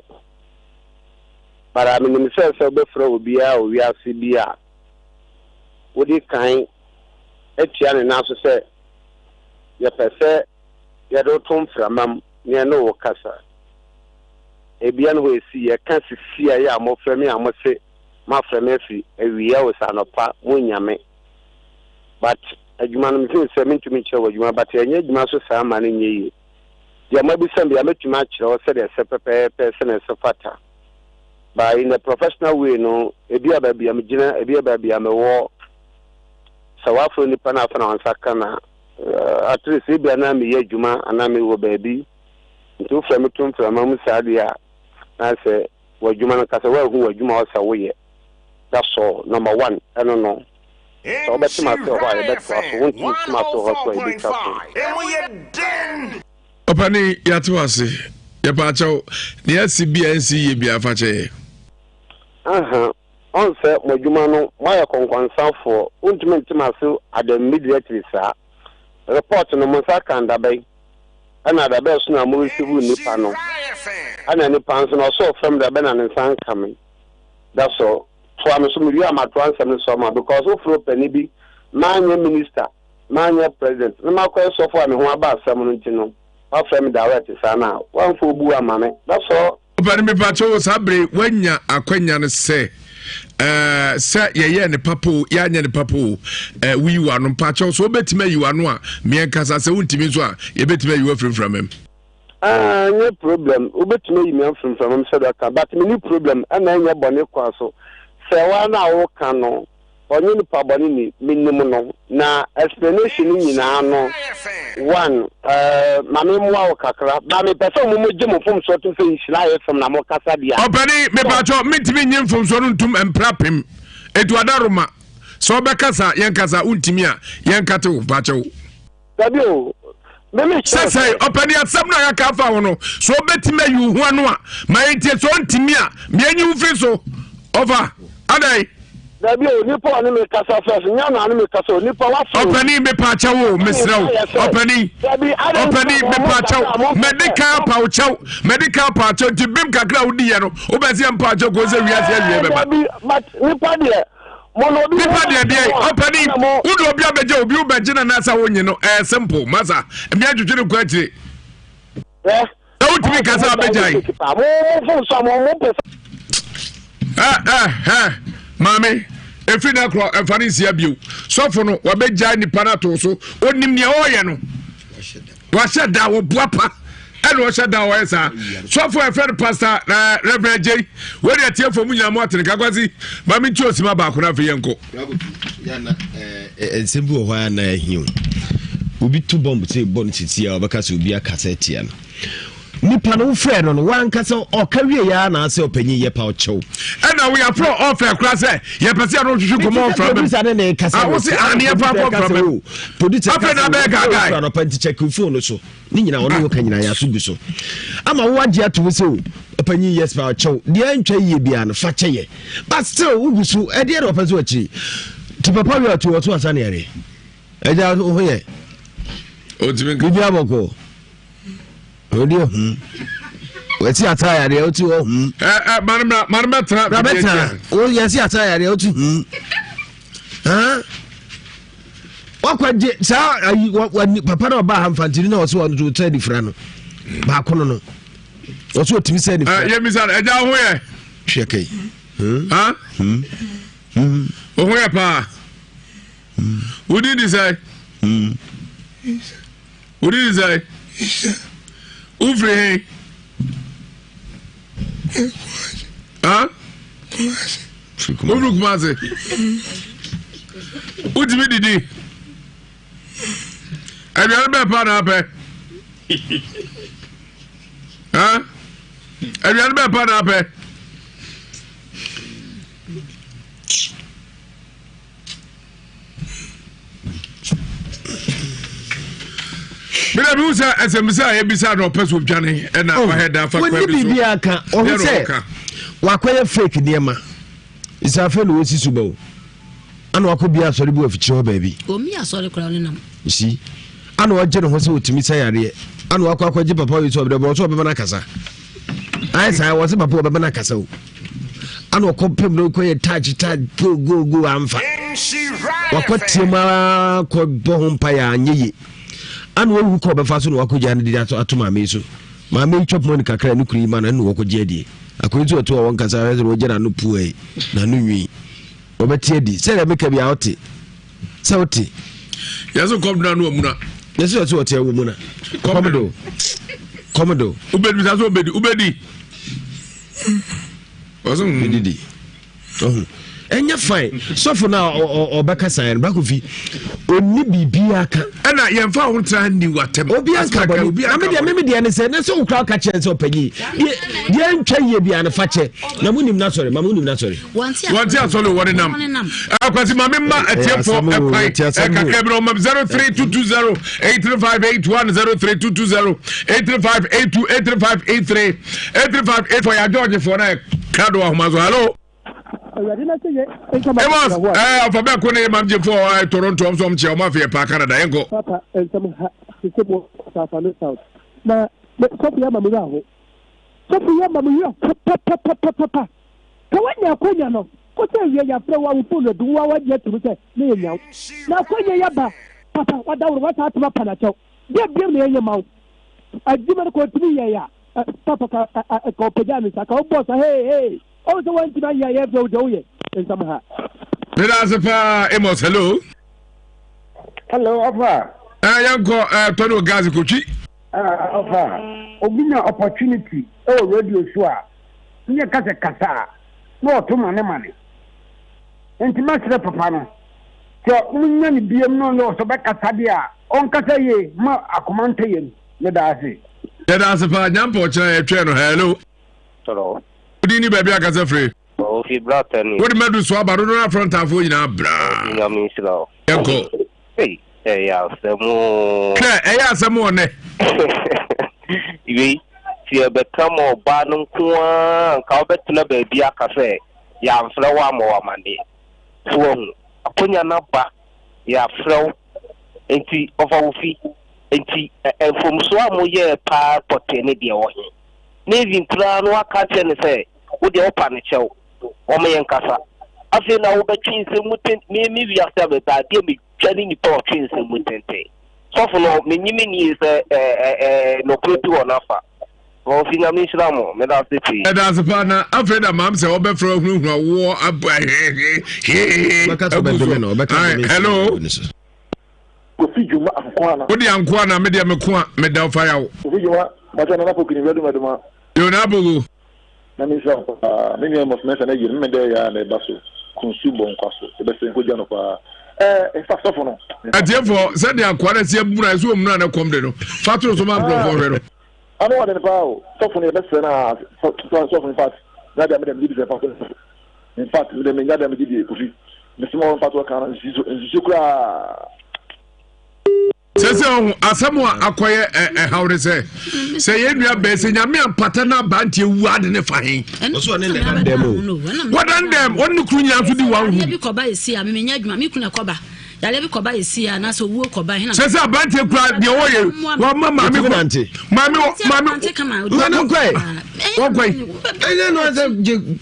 para me nim se be fra obi a Ewiase bi a wodi kan etia ne na so se ye pese ya do tom framam ne no kasa ebia no esi ya kan sisi ya mo frame ya mo se ma frame fi ewia wo sanopa mo nyame but adwuma no mfi se mentumi kyewa adwuma but enye adwuma so saa ma ne nye ya mabisa bia metumi akyewa se de se pepe se ne se fata by in a professional way no ebia ba bia me gina ebia ba bia me wo sawafo ni pana afana ansaka na at least ebia na me adwuma ana me wo baabi nti frame tum frame mu saade a na se wadwuma no kasa wa hu wadwuma wo sa wo ye that's all number 1 I don't know so bet my to why bet so won't you my to so I be careful opani yatwase yepa chaw ne SBNC ye bia fa che on say wadwuma no why konkwansan for ultimate maso at the immediately sir report no mo sakanda bay ana da be so na mo receive nipa no ana nipa so no so from the ben and san coming that's all for me so me you am at once and so ma because of pro penny bi manya minister manya president no ma ko so for me ho aba asam no ntino wa from direct sana wan fo bu amane that's all opani me pacho sabre wanya akwanya no se se ye ne papo ya nya ne papo wi wa no pacho so betima yi wa no a me nkasa se untimi so a ye betima yi wa from him no problem ubetime yi me from said that but me problem ana nya bone kwa so se wa na wo kan no onye ni pabone ni minimum no na explanation ni na no one mame mo wa kakra ba me pese mo gye fom so to fe nhira ye fom na mo kasa dia opani me pacho mitimi nyem fom so no ntum emprapem etu adaroma so be kasa yen kasa untimi a yen kate wo pacho sabi o say opani asem na ka fa wo no so betima yu ho ano a ma entie so ntimi a me anyi wo fi so over adai dabi o nipa ani me kasa first nya na ani me kasa nipa wa so opani me pa chawo mesraw opani me pa chawo medical pa chawo ti bim kakra udi ye no obezi am pa chawo go se wiase awie beba but nipa de mono bi nipa de opani udo obi abeje obi ubeje na nasa wonyi no simple masa me adwudwere ko akire utimi kasa abejai mami efi na kro enfanisi abiu sofo no wabejai ni panato so onim ne oye no washada wo buapa eno washada wo esa sofo efe pastor Reverend J we dey tie fo mu nyamo atenka kwazi mami ti osima ba akona fe yenko ya na ensembu ho ya na hiu obi tu bomb te bon titi a obaka se obi akasa tia no nipa no frɛ no wan kasa ɔkawie ya na ase ɔpanyi ye pa ɔkyɛw ɛna we are pro offer class ye pese no hwehwe komo from producer ne kasa wo se ane ye pa from producer after na be guy no panti check phone so ni nyina ɔno wo ka nyina ya so bi so ama wo agye ato se o ɔpanyi yes pa ɔkyɛw de antwa yie bia no fa kyeye but still wo gusu e de ɔpa so akyi ti papa wi ato wo asane yare ɛja ho ye o ti bin bi aboko odio weti ataya de otu o marma tra o yesi ataya de otu wakwaje sa papa na ba hamfantini na oso on to trade fra no ba kono no oso otimi se ni ye mi sa eja ho ye hweke o ho ye pa udi di say Ouvre. Ouvre commencer. Où tu me dis? Elle vient de pas dans la paix. Elle vient de pas dans la paix. Bila busa esemisa ebisa no peso dwane na waheda fa kwa biso. Woni bibia aka o se wakoye fake niema. Isafe no wosi suba o. Ana wakobia asori bu afichi ho baabi. Omi asori kura oni nam. Si. Ana waje no ho se otimi sayare. Ana wakwaje papa wi so obede so obebe na kasa. Ai sai wo se papa obebe na kasa o. Ana wakopem no koye touch go amfa. Wakotima ko bohompa ya nyeye. anu wu ko be fa so no wakoja ne di ato maame so maame chop money kakra ne kuri ma na no wakoja di akoju to won kasa re wo jera no puai na no nwi obetie di se le meka bia oti se oti yaso kom na no amuna yeso to oti amuna komodo ubedi saso ubedi waso ubedi enya fine sofo na obeka sign bakofi onni bibia ka na yemfa ho tra ni watem obi anka ba me de ne se na so ukra ka chen se opanyi de antwa ye bia ne fa che na munim na sorry wanti asole wori nam akwasi mame ma atiefo epai kakra bi no 03220 83581 03220 83582 83583 for ya George for na kado ahomazo hello Fabia Kone Mamje for Toronto, some Chiomafia, Canada, Engo. Papa, and some South. Now, Sophia Mamma. Sophia Mamma, Papa. Kawanya Koyano, Kotea, Flower, Pull, do what yet to say, now. Now, Koya Yaba, Papa, what down what out of a panacho. Get me in your mouth. I didn't go to me, Papa, a copajanis, a cowboy, hey. Also want to buy your do in somehow. Emos, hello. Hello, Alpha. I am called Tono Gazi. Alpha. Obina opportunity. Oh, radio show. Near Casa. No, too money. And to master Papa. So, many BM no, so back at Sadia. On Casaye, ma a commentator. Let us see. Let us a Yampo channel. Hello. Hello. Dini baby akaza free. O fi brata ni. What medu so abaro no front afo nyina bra. Nya mi sira. Yanko. Hey, ya asemu. Ya asemu one. Iwi ti e bekamo ba no nko a ka obetuna baby akafe ya mfra wa mo wa mande. So akonya na ba ya frew enti ofawofi enti enfomso amoye pa potene de wo he. Navy plan wa ka tene say wo de opa ne chew o me yankasa afi na wo betwin se muten me wi after be ba de me twani ni po twin se mutente so for no me nyimi ni se no propi wona fa wo fi na me shiramo me da se ti e da se pa na afre da mam se wo be fro hunu wo aba hello Kofi Juma ankwana wo di ankwana me de me ko me da fa yawo Kofi Juma bacha na ko kini meduma yo na bugu na mi so me mo smesa na yiri me de ya na baso kunsubo nkwaso e be se ko jano pa fa sofo no atiefo se de akwara se abura so omuna na kom de no fatro so ma bro for hero ano wa de pa o sofo ne be se na sofo in fact na de me de di fa in fact me de me ga de me di Kofi me se mo patro kan nzizo kura sese asamo akoye hawre se yenua be se nyame ampata na bantie wu ade ne fa hen so ne dem wadan dem wonu krunya so di wa hu bi koba esi a menya adwuma mi kuna koba yale bi koba esi a na so wuo koba hen sese abantie kura de wo ye wa mama mi mami no kwai ene no ze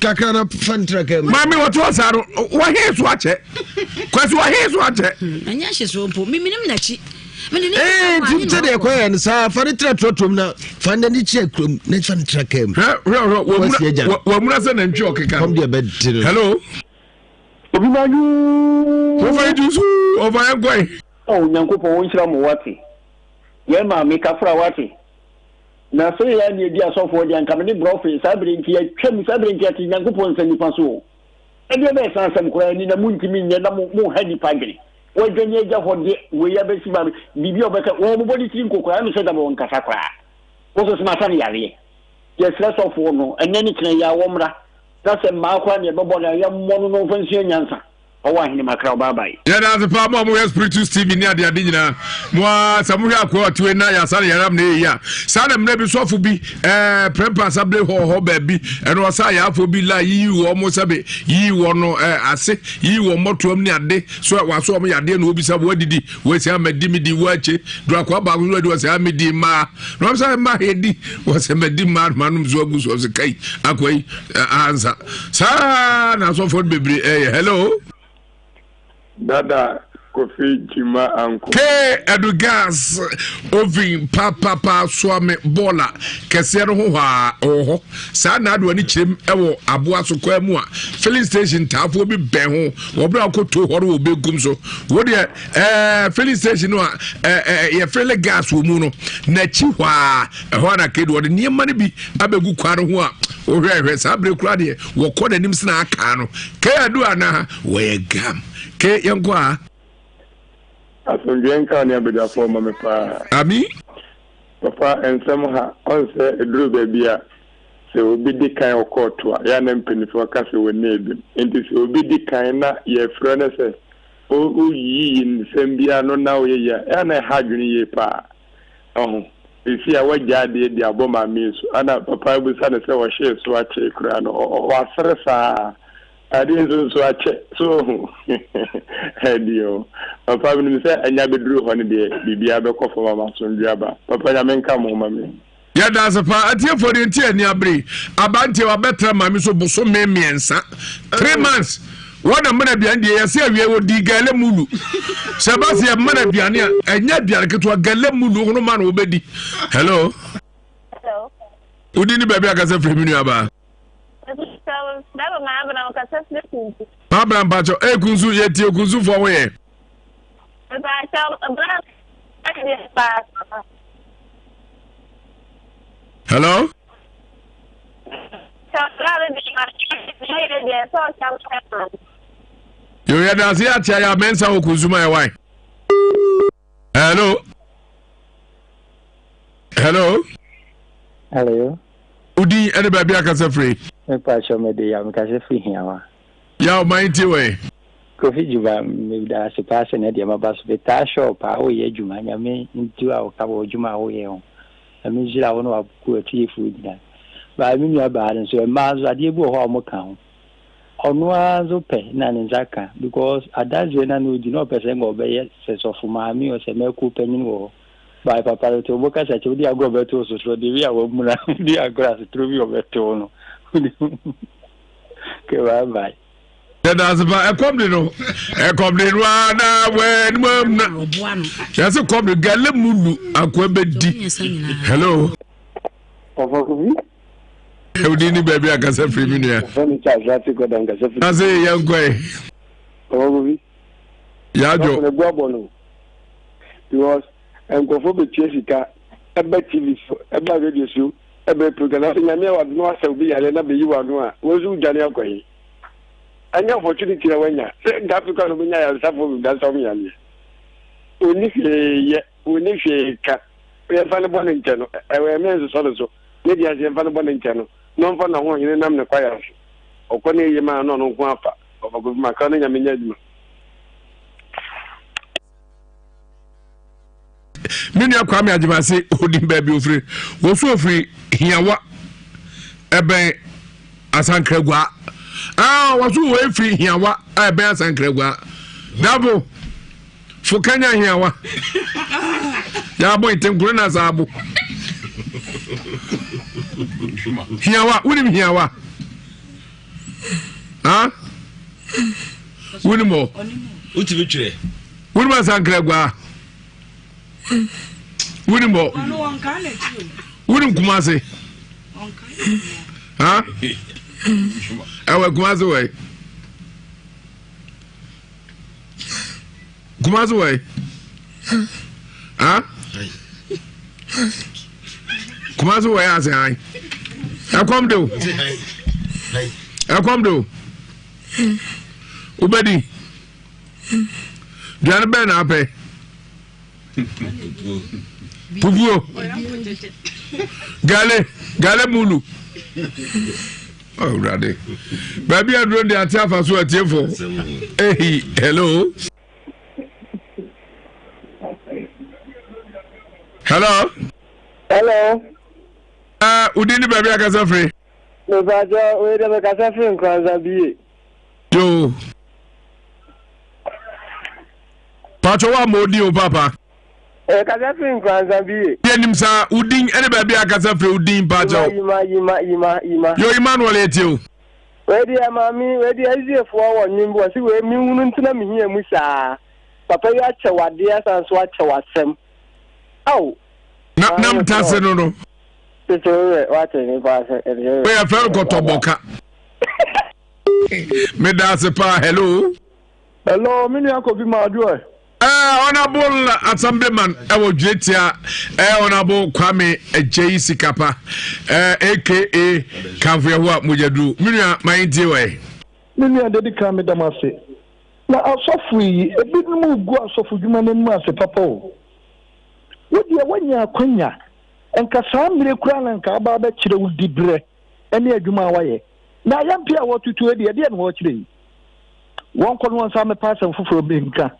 kakra na fantra ke mami wo to asaro wa he so ache kwasi wa he so ache anya hye so mpo mi minim na chi timte de kwa en sa fani trotom na fani ni che krom na fani trakem wa muna se na ntwi okeka kom de bediro hello obimayu ko fa jusu o fa engwe o nyankopon won hira mo wate ye ma me kafra wate na so ya ni di asofo de anka me ni brofi sabri nti ya twem sabri nti ati nyankopon se nipa so e de be san sam kura ni na muntimi nya na mo hani pagri wajenye ja hode we ya be siba bibi obeka wo mo body tin kokora mi se da bo nkasa kwa wo so sma san yare ye stress of no enani kina ya wo mra na se ma kwa ne be bo na ya mo no fansi nyansa o wa hini makra babai ya na se pa mo spiritus tv ni ade nyina mo samuhwe akwa tuwe na ya sare yaram na ya sana mna bi sofo bi prempa sable ho ba bi eno sa ya afo bi la yi wo mo sabe yi wo no ase yi wo motom ni ade so wa so mo yade na obi sabo wadidi we se amadi mi di wache do akwa ba go do se amadi ma no sa ma hedi wo se amadi ma manum zo agu so se kai akwai ansa sa na so fo bebre hello Dada Kofi Jima Uncle. K Edu gas oven papa swame bola kese no ho ha oho sa na ado ani chirem ewo aboa so kwa mu a filling station tafo bi ben ho wo bra koto horo wo begum so wo de filling station no ye filling gas wo mu no na chi hwa ho na kedo de niema ne bi abegu kwa no ho a wo hwehwe sa bre kura de wo kɔ nanim sna aka no K Edu ana wo ye gam K yanko a Asundien kan ya beja for mama pa. Ami? Papa Nsem ha on se eduru baby a se obi di kan okoto a ya na mpenifo ka se woni ebi. Enti se obi di kan na ye frɛ na se o yi Nsem bia no na o ye ya na ha dwuni ye pa. Isi a wagya de di aboma mesu ana papa bu sa na se wo hye so a che kura no o asere sa I didn't so I check so hedio. Papa will say and ya be drew honey be abe for mama son driaba. Papa ya men come home. Ya that's a part here for the entire near bri. Abante wa better mammy so boso me miensa. 3 months. What a man behind the year we would di gale mulu. Sebastian man behind and yet be to a gale mulu no man obedi. Hello. Hello. Who didn't baby I can say from you about? Pabra Bacho, Kunzu yeti Kunzu for where? Hello? You hear that? See, I tell you, Mensa Okuzuma, why? Hello? Hello? Hello? Udi, anybody I can say free? Me pasho me de ya me ka se fi hiawa. Ya mighty way. Kofi juba me da se passe ne de ma baso be ta shop a o ye juma nya me ntu a o ka bo juma o ye o. E me jira wo no abuku ati fu dina. Ba mi nua ba ran so e ma zo ade bu ho mo kan. Ono azo pe na ne zaka because adaze na no di no person go be ye se so fu ma mi o se me ku penin wo. Ba papa to boka sa che di agro beto so so di wi a wo mu na di agro as trovi o beto no. Que bye. That's about a comedy. A comedy na when mum. Just a comedy galemulu a quebedi. Hello. You didn't baby I can say free minute. I say young boy. Yajo. Because I'm going for the Jessica, a bad TV show, a bad radio show. Ebe program na me wa no asa obi yale na be yi wa no a wozu jane akoyi anya opportunity na wanya se Africa no nya ya safo bi dan so mi yale oni hwe ka e fa ne bo ne nche no e we me so so ne dia se fa ne bo ne nche no no fa na ho yin nam ne kwa ya so okone yi ma no no nko afa obago ma ka ne nya me nya djuma Mini akwa me adjuma se odin baby ofri wo so ofri hiawa ebe asankragwa wo so wo ofri hiawa ebe asankragwa dabo fukanya hiawa ya boy tenkuru na sabu hiawa unim hiawa unimo utibi twire unim asankragwa Unimo. Unim kumase. Ewe kumase way. Kumase way. Kumase way ase hai. Ekom do. Ekom do. Ubedi. Diane ben ape. Pupuo. Gale mulu. Oh, Raddy. Baby, I drone the attack for so a tearful. Hey, hello. Hello. Hello. Udini baby, I can say free. No, but we never got a friend, Kwanzaa. Yo. Pachowa modi o papa. Kazafin Kwanzaa. Yenim sa udin ene baby akazafre udin pacho. Ima. Yo Emmanuel etio. We dia mami, we dia easy for one nyimbo si we mi hunu ntina mi hia mu saa. papa ya che wade asan so ache wasem aw nam tase no Peter what ni ba se we are fair ko toboka me da se pa hello mini akobi ma adu honorable assemblyman ewo dwetia honorable Kwame Ejeyi Sikapa aka Kanfewa Mujadu minua mainti we minua dedika me damase na asofu yi ebinumu gu asofu dwuma na mu ase papa o wodi wanya akwanya enka saamire kura na nka aba ba kire wudi bre ene adwuma waye na yampia wotutu edi ede na wo kire yi won kono won sa me pass fufuro be nka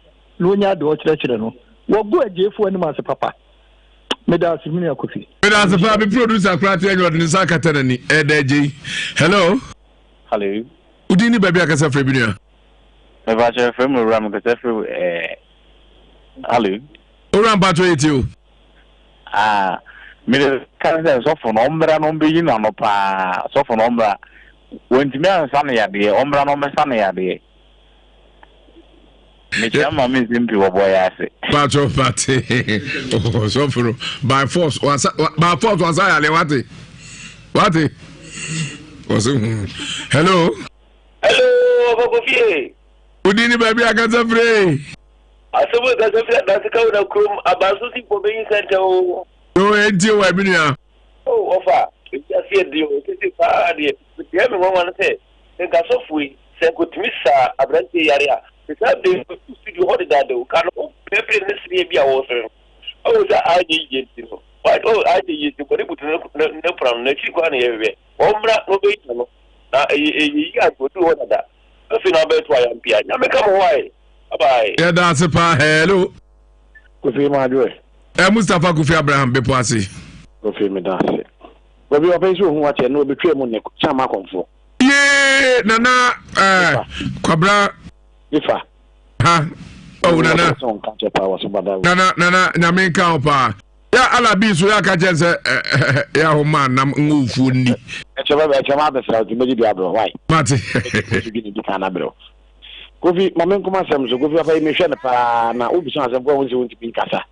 Lunya do chire no wo go ajefu ani ma se papa me da asimi akofi me da se pa be producer krati enyo de nsa katana ni edaji hello udini baby akasa fra binua me ba che fra mu ram kasa fra hello ram ba to yetio me kanse so for nombra no be yin no pa so for nombra wentimi ansa na ya de ombra no me sa na ya de me chama me simpi wo Ewiase pacho party oh so for by force was I wate was hello Bobofie udini baby akasa free asobo kasa free na sika una krom abaso si po beyin center o enti wa binua ofa ya sie dio tete pa de ya me won wan say nka so fui se ko timisa abrante yare a the studio hot that do can pepe nesi bia wo so o za aje yenti no but aje yenti ko rebutu no problem na chi kwa na yewe omra no be no na yi ya go do hot that so na be to ayam pia na me come why bye yeah that's pa hello Kofi Madwe Mustafa Kofi Abraham bepo ase Kofi me dance Bobi opeso hu ache no betwe mu ne chama konfo ye nana kwabra ifa ha nana na me ka opa ya ala bi so ya ka jense ya ho man na ngufu ni echema be fra ti meji bia bro why mate bi kana bro Kofi mamen kuma sem so Kofi afa me hwe ne pa na obi so asem ko won se won ti bi kasa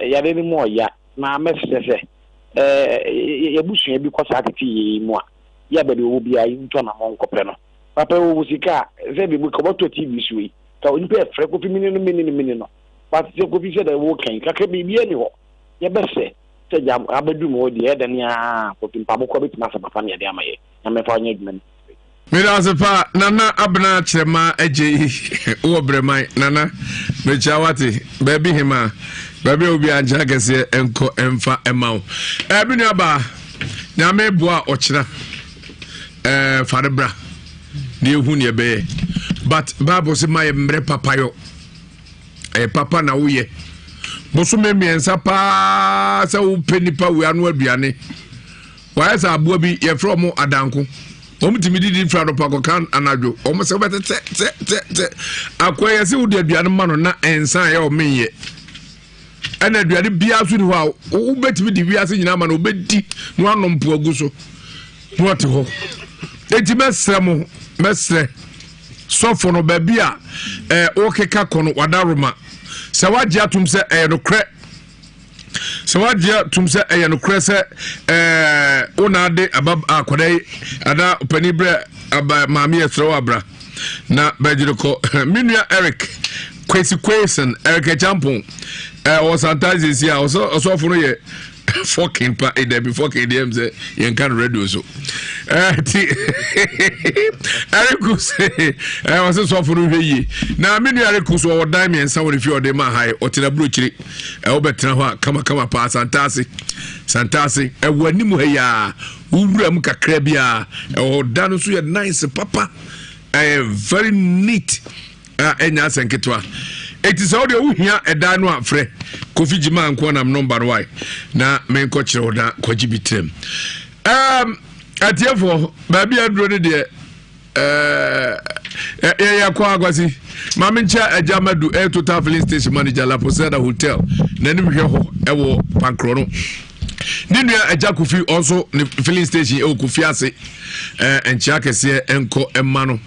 ya de ni mo ya na mesese ya busu bi ko sa titi yi mo ya be de wo bia yi nto na mo nkopre no papa wo sika ze bi ko boto TV suwi ka oni pe fre Kofi mini no but se Kofi se da wo kan ka bi bi ani ho ya be se te jam abadu mo di e da ni a Kofi pamo ko bi tuma sa papa ne de amaye na me fa nya dwuma Mira sepa nana abna chema eje wo bremai nana me chawati baby hima baby obi anja gese enko emfa emaw ebinu aba na me boa ochira farebra ni ehu ne be but bible say my mre papayo papa na woye boso me miensa pa sa wo penipa we anu aduane wa esa abo bi ye from adanko omtimi didi frado pako kan anajo omse bete akoye se wudi aduane ma no na ensan ye o menye ana aduane bia so ni ho wo betimi di wiase nyina ma no obedi no anompo aguso what ho enti mesre sofo no ba bia okeka kono wadaroma se waje atum se no kre so wadia tumse no krese ona de abab akodai ada opanibre aba maami esro abra na bajiroko minua Eric Kwesen Eric Champon o santazi sia so funu ye fucking pa e dey be fucking dem say yen kan radio so ti Eric say was so funu hwe na minua Eric so o dan me nsa woni fi o de ma hai o tena brochiri o betra ho kama pa santase wanimu ha ya wuram kakra bia o dan so ye nice papa very neat enya senketwa it is audio uhia edan no afre Kofi Jima nko na number why na me nko kire oda kwaji bitrem atiefo baby adro ne de ya kwa agwasi mama ncha ajamadu total filling station manager la Posada hotel na nim hwe ho ewo pankro no ninua aja Kofi also ne filling station e Kofi ase encha kese enko emma no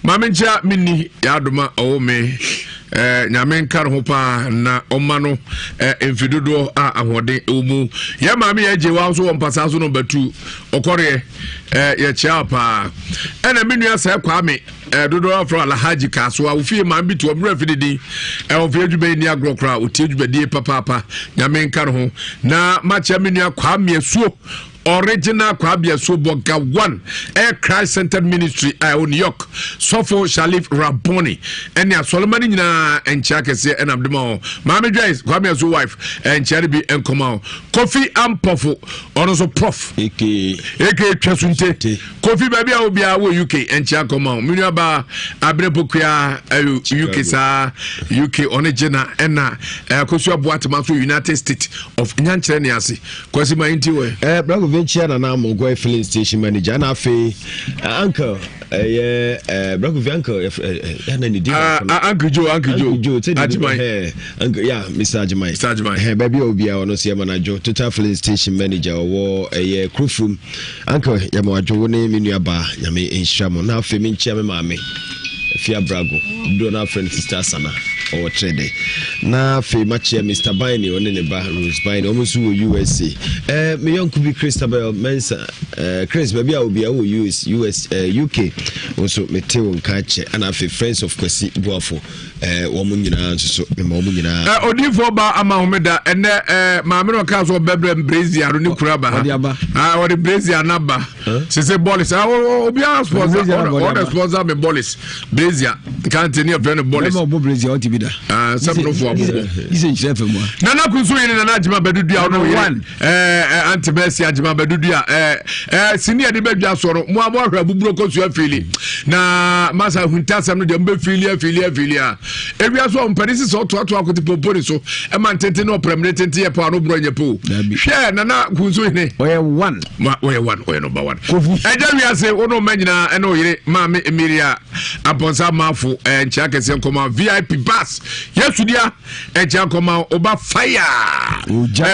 mama ncha minni ya adoma o me nyame nka ho pa na ɔma no mfidodo a ahode umu ya maame ya jewa so mpasa so no batu okore ya chia pa ena menua sa kwame dodo afro alhaji kaso a ofie ma bi to omra fididi ofie djube ni agrokra otie djubedie papa nyame nka ho na macha menua kwame suo original kwabia so boga 1 air Christ Centered Ministry in New York Sofo Shalif Raboni ene Solomon nyina encha kese enabdemo Mama Joyce kwabia so wife encha bi enkoma Kofi Ampofo ono so prof eke twasunte Kofi baby a obia wo UK encha koma menua ba abrepokua UK sa UK original ena kosu aboatema so United States of nyanchere ne ase kwasi ma inti we venture na mo go filling station manager na fe uncle Braco Uncle na ni di Uncle Joe Ajimai uncle yeah Mr. Ajimai baby obia ono se manager total filling station manager wo crewfum uncle ya mo adwo ne menu aba nyame enhiramo na fe me nchia me maame Fia Brago do na friend sister Sana or trade na fe machia Mr. Bine on ne ba Rose Bine almost USA me young could be Christabel Mensa Chris baby will be US UK also me teo nkache and afi friends of Kwesi Boafo womu nyina so me womu nyina odifo ba ama homeda ene maame no ka so bebre Brazil aro ni kura ba o de Brazil na ba se bolis obi a sponsor me bolis Brazil can't any of any bolis mo Brazil o tibida some no for ise chef mo nana kunso yin na ajima bedudu a no anti-Messi ajima bedudu a senior de bedua soro mo abohra buburo kosu afili na masa huntasam no de mbe fili a Ewiase on Paris so to akoti popori so e man tente no permanent ye pa no bro nyepo hwe na na kunso ne oye 1 oye number 1 Ewiase ono manyina e no yire maame Emiria aponsa mafo encha kese nkoma VIP bus yesudia encha nkoma oba fire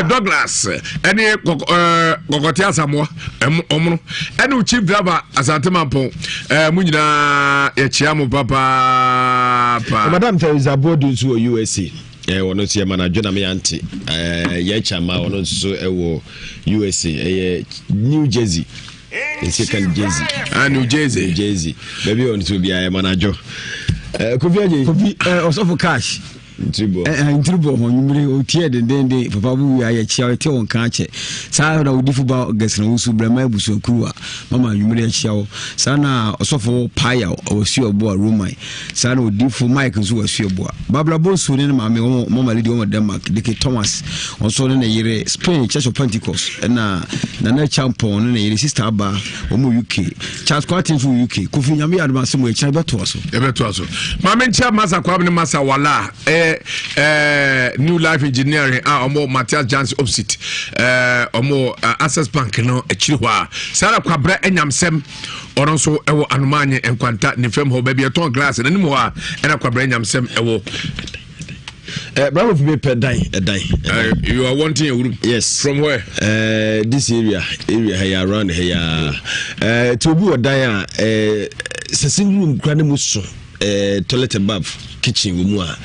Douglas ene kokoti asamoa omno ene chief driver asante mampon munyina ye chiamu papa Madam there is a board in USA wono tie manager na me anti ye chama wono so ewo USA New Jersey second Jersey New Jersey baby on to be a manager Kofi also cash Intribo nyumre otie dendende papa bu ya chia te won kan che sa na odi fuba gesna usu brema ebuso kuruwa mama nyumre ya chia sa na osofo paya osi obo romai sa na odi fu mike nso osi obo babla bo su ne mama mama lady o Denmark dike Thomas onso ne yire Spain Church of Pentecost na champion ne yire sister aba omo UK Charles Quartin fu UK Kofi nyame advance mo e chia beto so mama ntia masa kwa ne masa wala New Life Engineering omo Matthias Jans opposite omo Access Bank no echirwa sara kwabra enyamsem ono so ewo anumanye enkwanta ne fam ho bia ton glass na nimu ha ena kwabra enyamsem ewo bravo for me per die you are wanting a room yes from where this area here around here to be a die sitting room grande muso toilet and bath kitchen mu a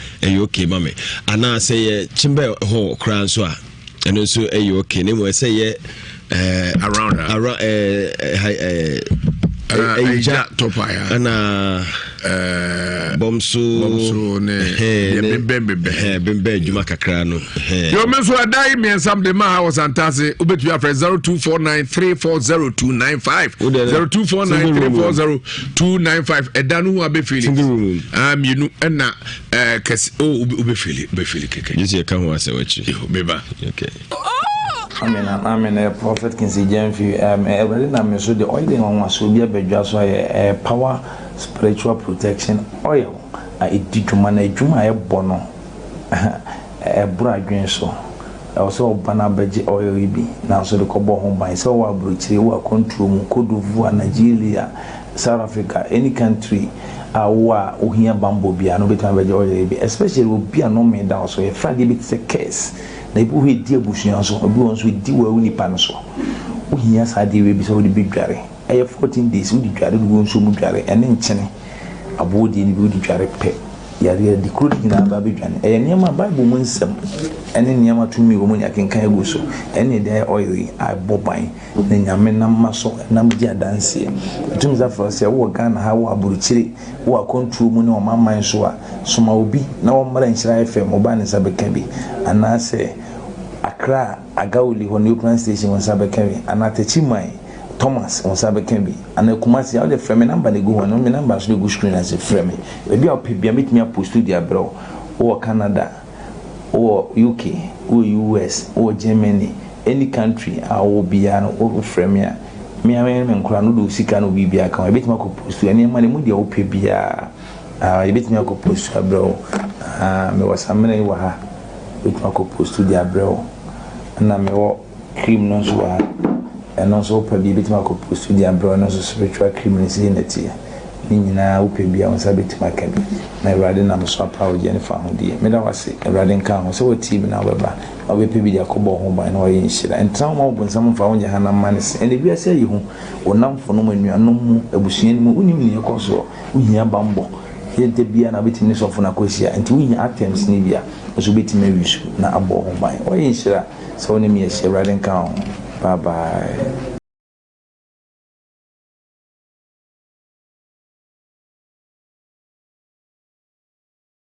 okay mame ana say chimbe ho kran so a eno so okay ne mo say around ja topaya ana bomso ne bembe juma kakra no yo meso adai me nsam de ma was antase obetu afre 0249340295 0249340295 edanu hu abefili mienu na kes obefili keke yesi ka ho asewachi beba okay Amen. Prophet Kinsi Jenfi. Every name so the oil on was so be a bedja so a power spiritual protection oil. It did to manage my bono a bragin so. Also banabeji oil be now so the cobo home by so wa bruchi wa control Kodovu Nigeria, South Africa, any country. Wa uhia bambo bia no betan beji oil be especially will be a no me down so a Friday bit a case. Na ibu he die busuan so obi won so di wa unipa no so wo hia sa de we bi so de bidware 14 days wo di dware wo nso mu dware ene nkyene abodi ni bi wo di dware pe yare di kuro nyina ba bedwane e nneema bible mu nsem ene nneema tumi wo mu nya kenkan egu so ene de oil a boban na nyame nam maso nam di adanse tumi za for se wo Ghana ha wo aburuchire wo akontrol mu ne o mamman so a soma obi na wo mara nhyira FM oba ne sabeka bi anase Accra Agawuli ho new plan station won sabeka bi anatachi mai Thomas on sabeka bi anakumasi how the frame number dey go on me number so dey go screen as a frame e bi opebia metimi post dia bro or Canada or UK or US or Germany any country I will be an over frame ya me am nkura no do sika no bibia kan e betimi ko post any man mu dia opebia e betimi ko post bro me wasamene wa ha betimi ko post dia bro na me wo cream no so wa and also probably bit my post to the umbrella so spiritual criminality in it ni nyina wo pe bia on sabit maka bi na Awurade na so power je ne fa ho die me da wase Awurade nka ho so wo team na baba o be pe bi dia kobo ho ban na o yin shira entra mo bo nsam fa wo nya hana manis ene bia se yi ho wonam fo no manuanom mu abusuan mu unim ne yekoso uhia bambo yente bia na betim ne so fo na kosia enti uhia attempts ni bia so betim awisu na abo ho ban o yin shira so ne me ye Awurade nka ho bye bye.